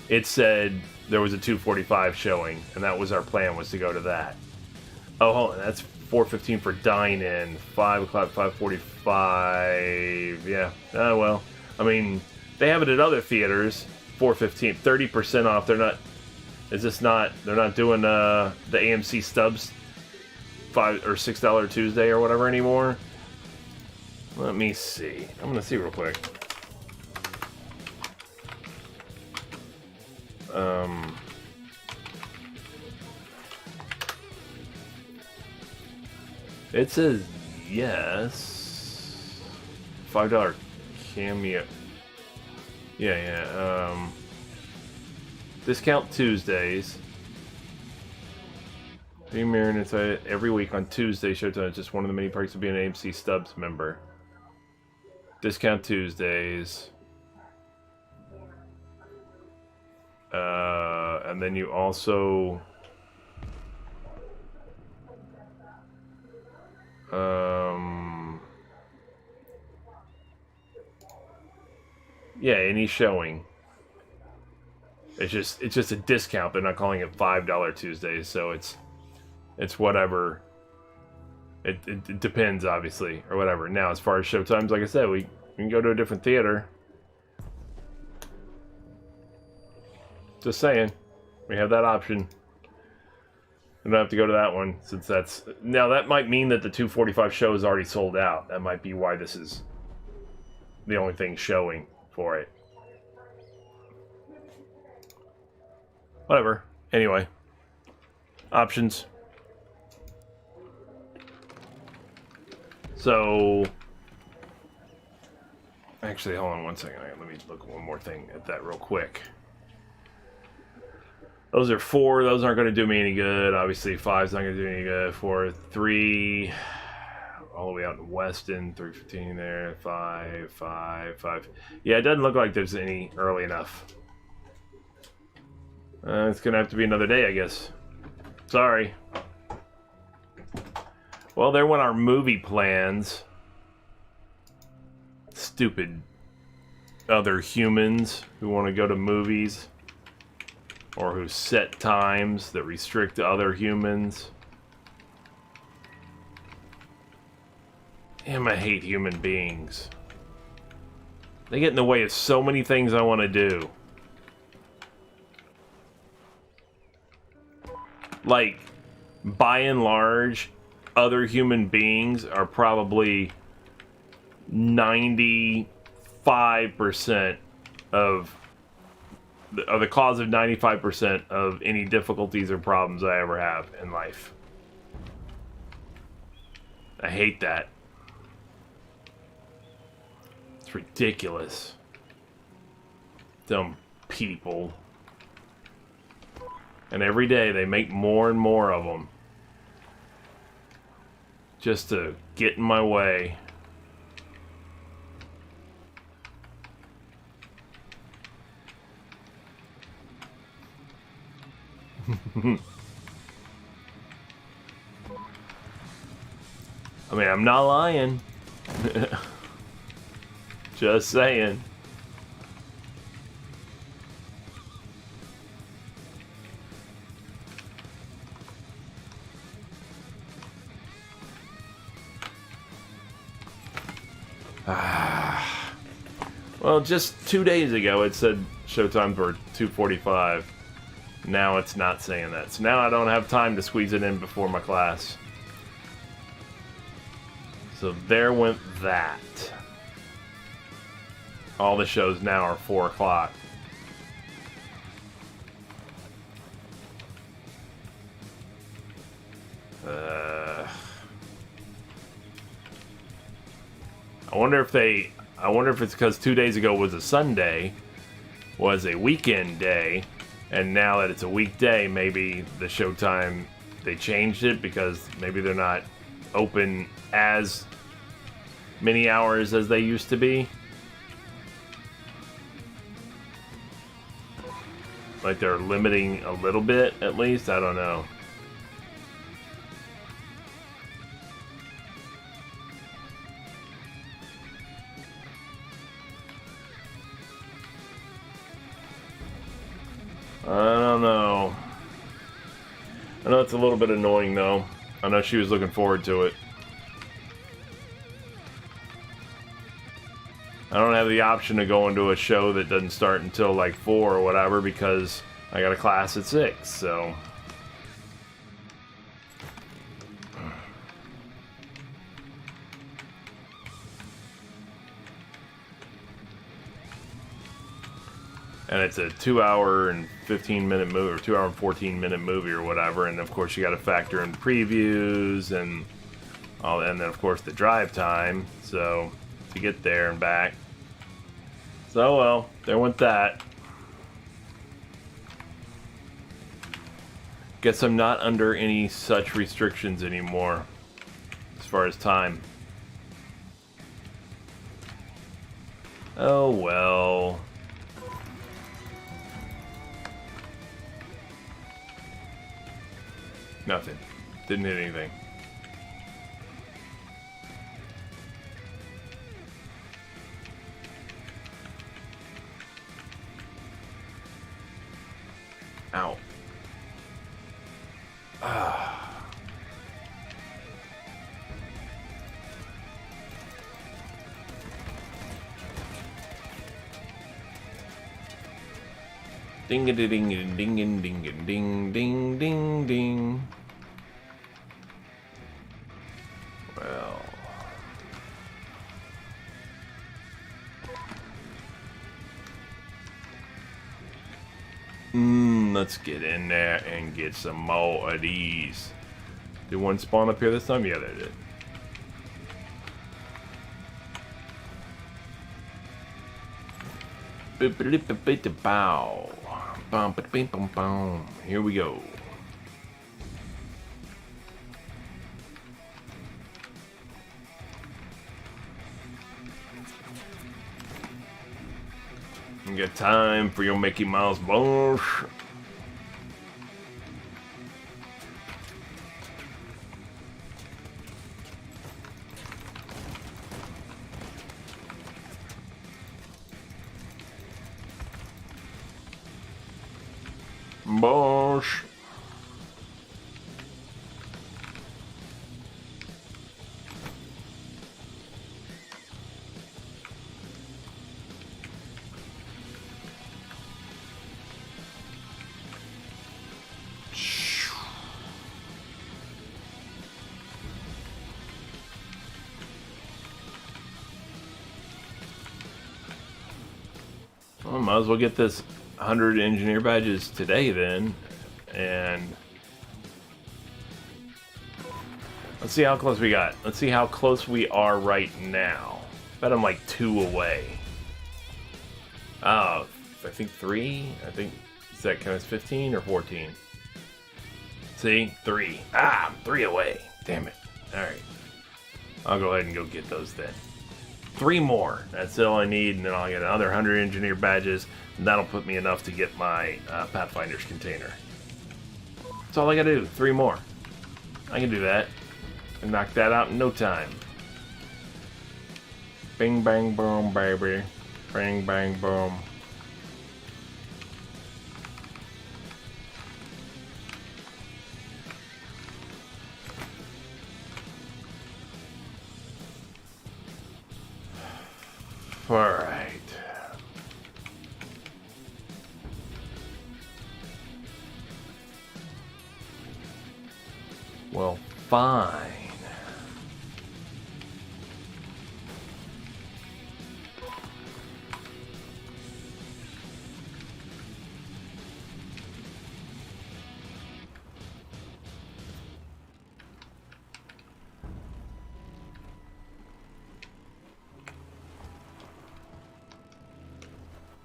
it said there was a 2:45 showing, and that was our plan, was to go to that. Oh, hold on, that's 4:15 for dine-in. 5 o'clock, 5:45. Yeah. Oh well. I mean, they have it at other theaters. 4:15, 30% off. They're not. Is this not? They're not doing the AMC Stubs $5 or $6 Tuesday or whatever anymore. Let me see. I'm gonna see real quick. It says yes. $5 cameo. Yeah. Discount Tuesdays. Premiering inside every week on Tuesday. Showtime. It's just one of the many perks of being an AMC Stubs member. Discount Tuesdays. And then you also... yeah, any showing. It's just a discount. They're not calling it $5 Tuesdays, so it's whatever. It depends, obviously, or whatever. Now, as far as showtimes, like I said, we can go to a different theater. Just saying, we have that option. We don't have to go to that one, since that's... Now, that might mean that the 2:45 show is already sold out. That might be why this is the only thing showing for it. Whatever. Anyway. Options. So... Actually, hold on one second. Let me look one more thing at that real quick. Those are 4. Those aren't going to do me any good. Obviously, 5's not going to do any good. 4, 3, all the way out in Weston. 3:15 there. 5, 5, 5. Yeah, it doesn't look like there's any early enough. It's going to have to be another day, I guess. Sorry. Well, there went our movie plans. Stupid other humans who want to go to movies. Or who set times that restrict other humans. Damn, I hate human beings. They get in the way of so many things I want to do. Like, by and large, other human beings are probably 95% of the cause of 95% of any difficulties or problems I ever have in life. I hate that. It's ridiculous. Dumb people. And every day they make more and more of them. Just to get in my way. I mean, I'm not lying. Just saying. Well, just 2 days ago it said showtime for 2:45. Now it's not saying that. So now I don't have time to squeeze it in before my class. So there went that. All the shows now are 4 o'clock. I wonder if it's because 2 days ago was a Sunday, was a weekend day, and now that it's a weekday, maybe the showtime, they changed it because maybe they're not open as many hours as they used to be. Like they're limiting a little bit, at least. I don't know. I don't know. I know it's a little bit annoying, though. I know she was looking forward to it. I don't have the option to go into a show that doesn't start until like 4 or whatever because I got a class at 6, so... And it's a 2-hour and 15-minute movie, or 2-hour and 14-minute movie or whatever, and of course you got to factor in previews and all, and then of course the drive time, so to get there and back. So well, there went that. Guess I'm not under any such restrictions anymore as far as time. Oh well. Nothing. Didn't hit anything. Ow. Ah. Ding a ding ding ding ding ding ding ding ding. Well. Let's get in there and get some more of these. Did one spawn up here this time? Yeah, they did. Here we go. You got time for your Mickey Mouse balls? Bosh. Well, might as well get this 100 engineer badges today then, and let's see how close we got. Let's see how close we are right now. Bet I'm like 2 away. I think 3. I think, is that kind of 15 or 14? See? 3. Ah, I'm 3 away. Damn it. Alright. I'll go ahead and go get those then. 3 more. That's all I need, and then I'll get another 100 engineer badges, and that'll put me enough to get my Pathfinder's container. That's all I gotta do. 3 more. I can do that. And knock that out in no time. Bing, bang, boom, baby. Bang, bang, boom. All right. Well, fine.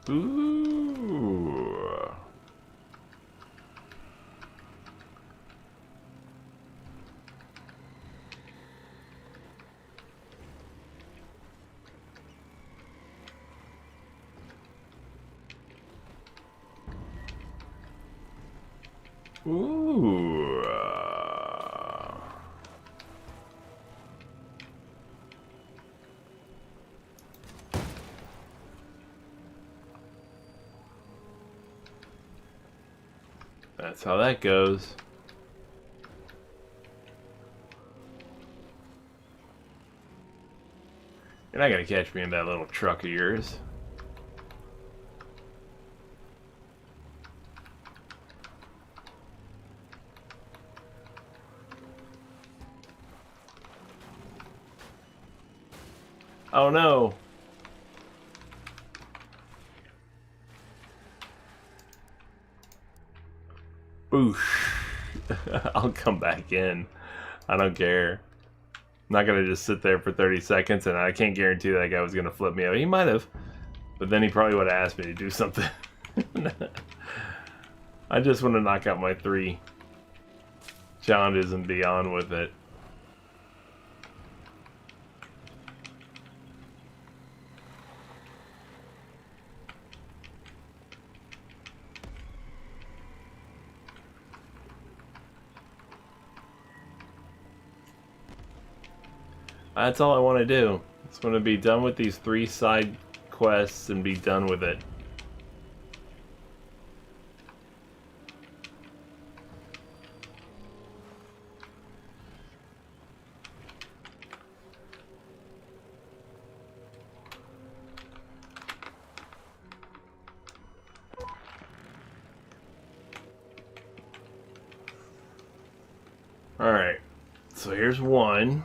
Ooh. Ooh. That's how that goes. You're not gonna catch me in that little truck of yours. Oh no! Boosh. I'll come back in. I don't care. I'm not gonna just sit there for 30 seconds, and I can't guarantee that guy was gonna flip me out. He might have, but then he probably would have asked me to do something. I just want to knock out my 3 challenges and be on with it. That's all I want to do. I just want to be done with these 3 side quests and be done with it. Alright, so here's one.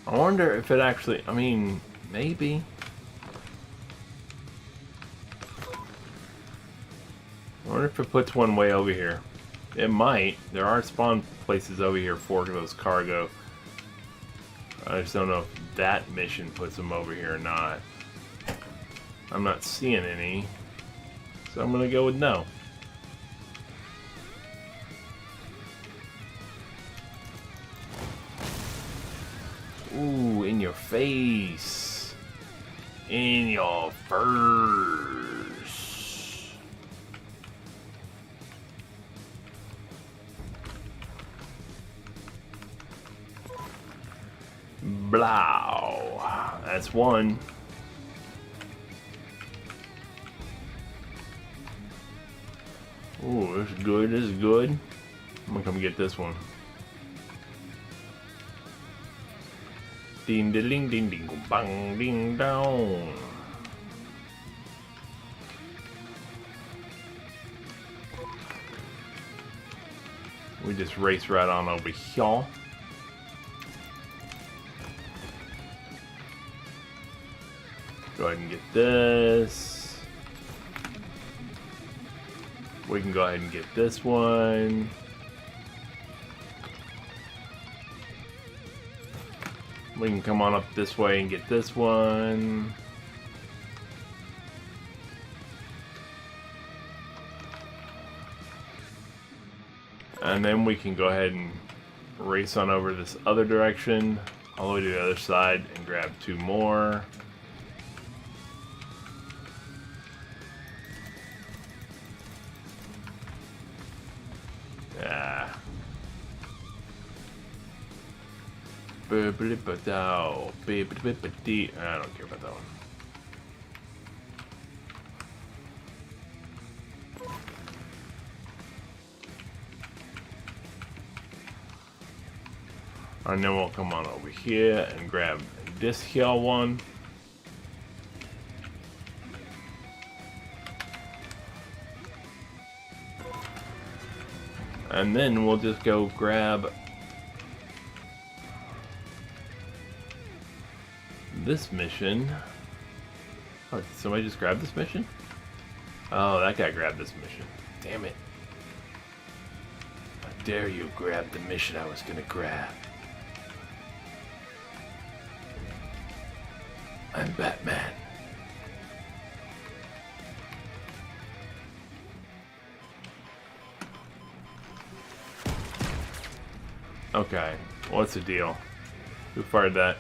I wonder if it actually, I mean, maybe. I wonder if it puts one way over here. It might. There are spawn places over here for those cargo. I just don't know if that mission puts them over here or not. I'm not seeing any. So I'm gonna go with no. Ooh, in your face. In your furs. Blow. That's one. Ooh, this is good. This is good. I'm gonna come get this one. Ding ding ding ding ding bang ding down. We just race right on over here. Go ahead and get this. We can go ahead and get this one. We can come on up this way and get this one. And then we can go ahead and race on over this other direction, all the way to the other side, and grab 2 more. Yeah. I don't care about that one. And then we'll come on over here and grab this here one. And then we'll just go grab this mission. Oh, did somebody just grab this mission? Oh, that guy grabbed this mission. Damn it. How dare you grab the mission I was gonna grab. I'm Batman. Okay, what's the deal? Who fired that?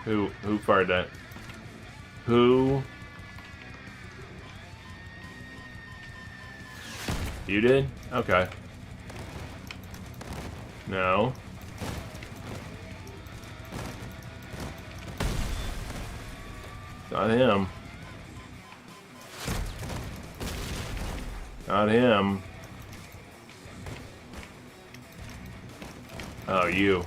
Who fired that? Who? You did? Okay. No. Not him. Not him. Oh, you.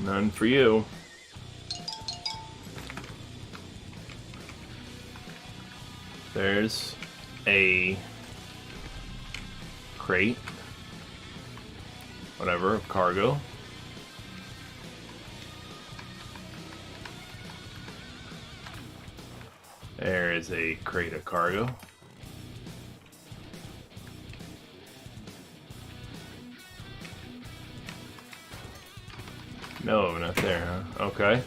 None for you. There's a crate, whatever, of cargo. There is a crate of cargo. No, not there, huh? Okay.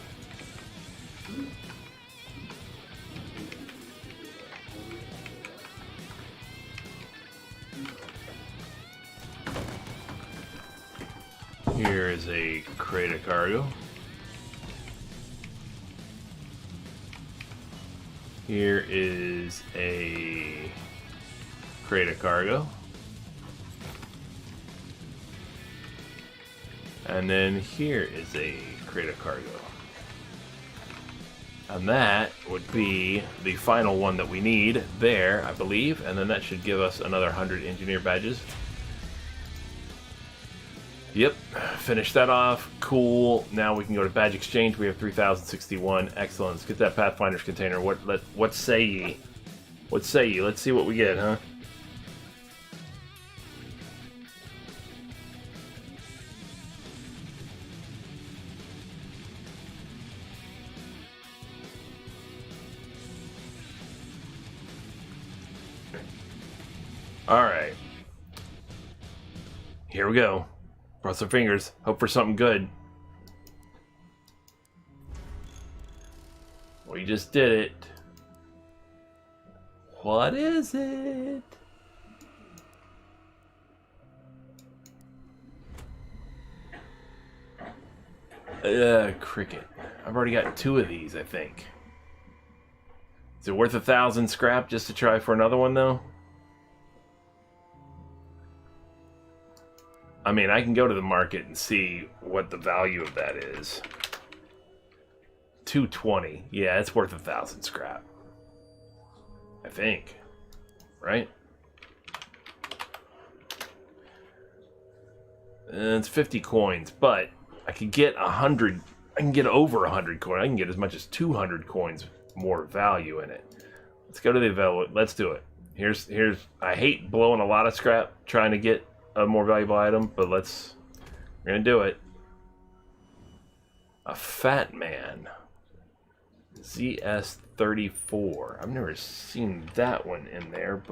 Here is a crate of cargo. Here is a crate of cargo. And then here is a crate of cargo. And that would be the final one that we need there, I believe. And then that should give us another 100 engineer badges. Yep, finish that off. Cool. Now we can go to badge exchange. We have 3,061. Excellent. Let's get that Pathfinder's container. What say ye? What say ye? Let's see what we get, huh? Alright. Here we go. Cross our fingers. Hope for something good. We just did it. What is it? Cricket. I've already got 2 of these, I think. Is it worth 1,000 scrap just to try for another one, though? I mean, I can go to the market and see what the value of that is. 220. Yeah, it's worth 1,000 scrap. I think. Right? It's 50 coins, but I could get 100. I can get over 100 coins. I can get as much as 200 coins more value in it. Let's go to the available. Let's do it. Here's. I hate blowing a lot of scrap trying to get a more valuable item, but we're gonna do it. A fat man. ZS34. I've never seen that one in there,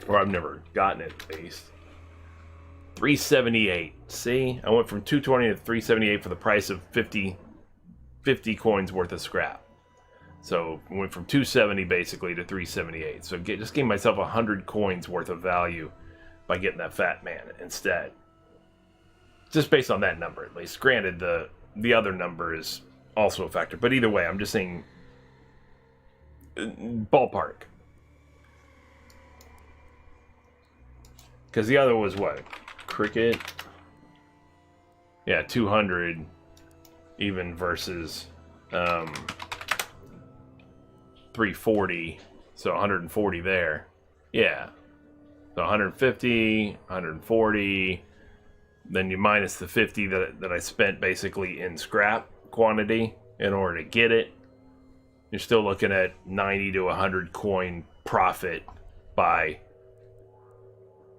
or I've never gotten it at least. 378. See, I went from 220 to 378 for the price of 50 coins worth of scrap. So I went from 270 basically to 378. So just gave myself 100 coins worth of value by getting that fat man instead. Just based on that number, at least. Granted, the other number is also a factor, but either way, I'm just saying ballpark. Because the other was what? Cricket? Yeah, 200 even versus 340, so 140 there. Yeah. So 150, 140, then you minus the 50 that I spent basically in scrap quantity in order to get it. You're still looking at 90 to 100 coin profit by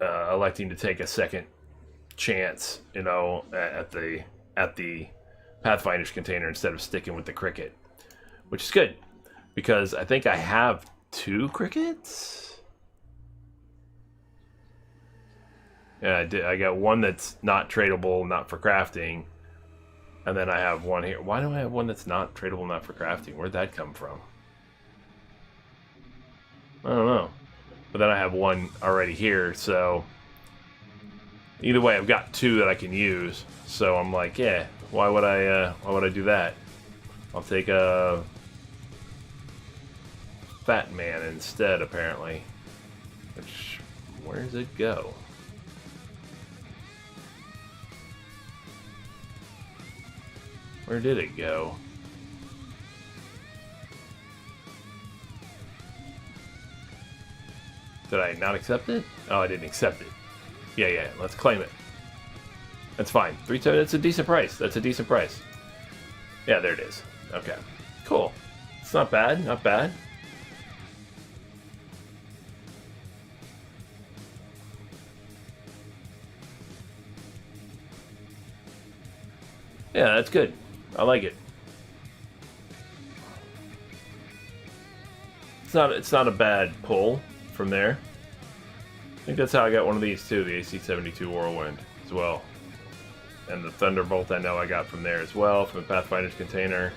electing to take a second chance, you know, at the Pathfinder's container instead of sticking with the cricket, which is good because I think I have 2 crickets. Yeah, I got one that's not tradable, not for crafting, and then I have one here. Why do I have one that's not tradable, not for crafting? Where'd that come from? I don't know. But then I have one already here, so either way, I've got 2 that I can use. So I'm like, yeah, why would I do that? I'll take a fat man instead, apparently. Which, where does it go? Where did it go? Did I not accept it? Oh, I didn't accept it. Yeah, let's claim it. That's fine. 310, that's a decent price. That's a decent price. Yeah, there it is. Okay. Cool. It's not bad, not bad. Yeah, that's good. I like it. It's not a bad pull from there. I think that's how I got one of these too, the AC-72 Whirlwind as well. And the Thunderbolt I know I got from there as well, from the Pathfinder's container.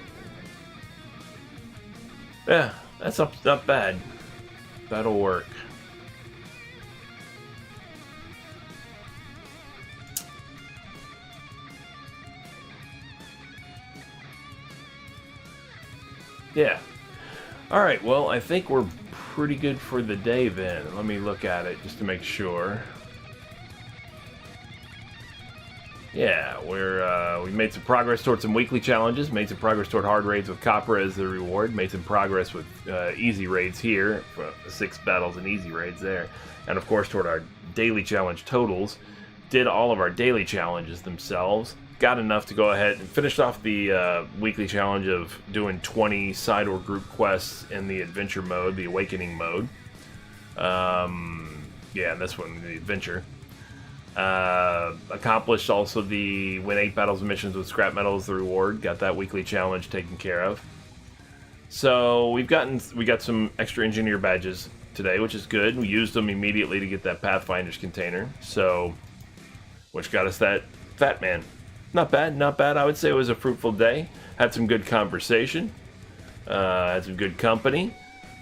Yeah, that's not bad. That'll work. Yeah. Alright, well, I think we're pretty good for the day then. Let me look at it just to make sure. Yeah, we made some progress towards some weekly challenges, made some progress toward hard raids with copper as the reward, made some progress with easy raids here, 6 battles and easy raids there, and of course toward our daily challenge totals. Did all of our daily challenges themselves. Got enough to go ahead and finish off the weekly challenge of doing 20 side or group quests in the adventure mode, the awakening mode. Yeah, this one, the adventure. Accomplished also the win 8 battles and missions with scrap metal as the reward. Got that weekly challenge taken care of. So we got some extra engineer badges today, which is good. We used them immediately to get that Pathfinder's container. So, which got us that fat man. Not bad, not bad. I would say it was a fruitful day. Had some good conversation. Had some good company.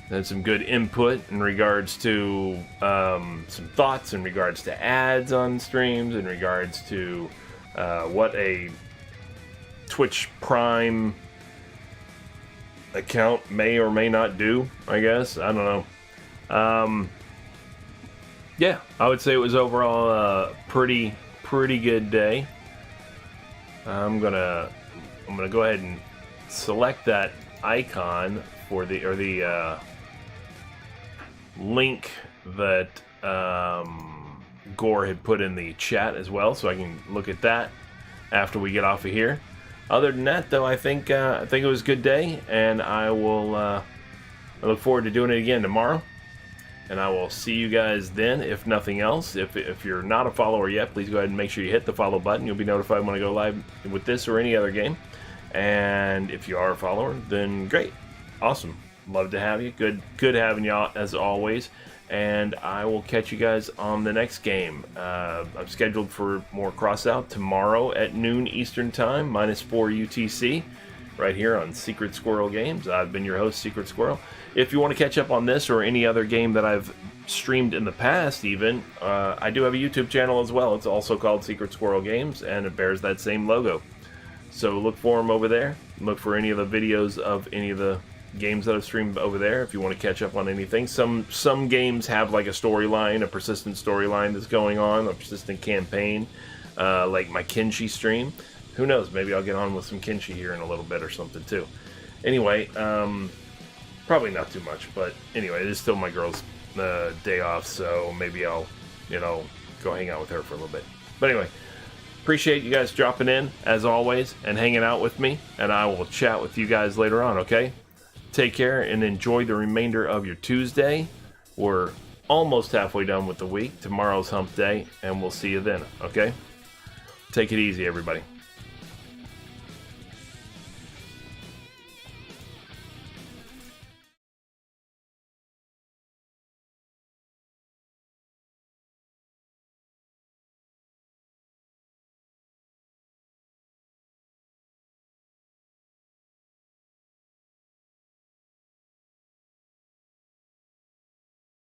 Had some good input in regards to some thoughts in regards to ads on streams, in regards to what a Twitch Prime account may or may not do, I guess. I don't know. Yeah, I would say it was overall pretty pretty good day. I'm gonna go ahead and select that icon for the link that Gore had put in the chat as well, so I can look at that after we get off of here. Other than that, though, I think it was a good day, and I look forward to doing it again tomorrow. And I will see you guys then, if nothing else. If you're not a follower yet, please go ahead and make sure you hit the follow button. You'll be notified when I go live with this or any other game. And if you are a follower, then great. Awesome. Love to have you. Good having y'all as always. And I will catch you guys on the next game. I'm scheduled for more Crossout tomorrow at noon Eastern Time, -4 UTC, right here on Secret Squirrel Games. I've been your host, Secret Squirrel. If you want to catch up on this or any other game that I've streamed in the past even, I do have a YouTube channel as well. It's also called Secret Squirrel Games, and it bears that same logo. So look for them over there. Look for any of the videos of any of the games that I've streamed over there if you want to catch up on anything. Some games have like a storyline, a persistent storyline that's going on, a persistent campaign, like my Kenshi stream. Who knows, maybe I'll get on with some Kenshi here in a little bit or something too. Anyway, probably not too much, but anyway, it is still my girl's day off, so maybe I'll, go hang out with her for a little bit. But anyway, appreciate you guys dropping in, as always, and hanging out with me, and I will chat with you guys later on, okay? Take care and enjoy the remainder of your Tuesday. We're almost halfway done with the week. Tomorrow's hump day, and we'll see you then, okay? Take it easy, everybody.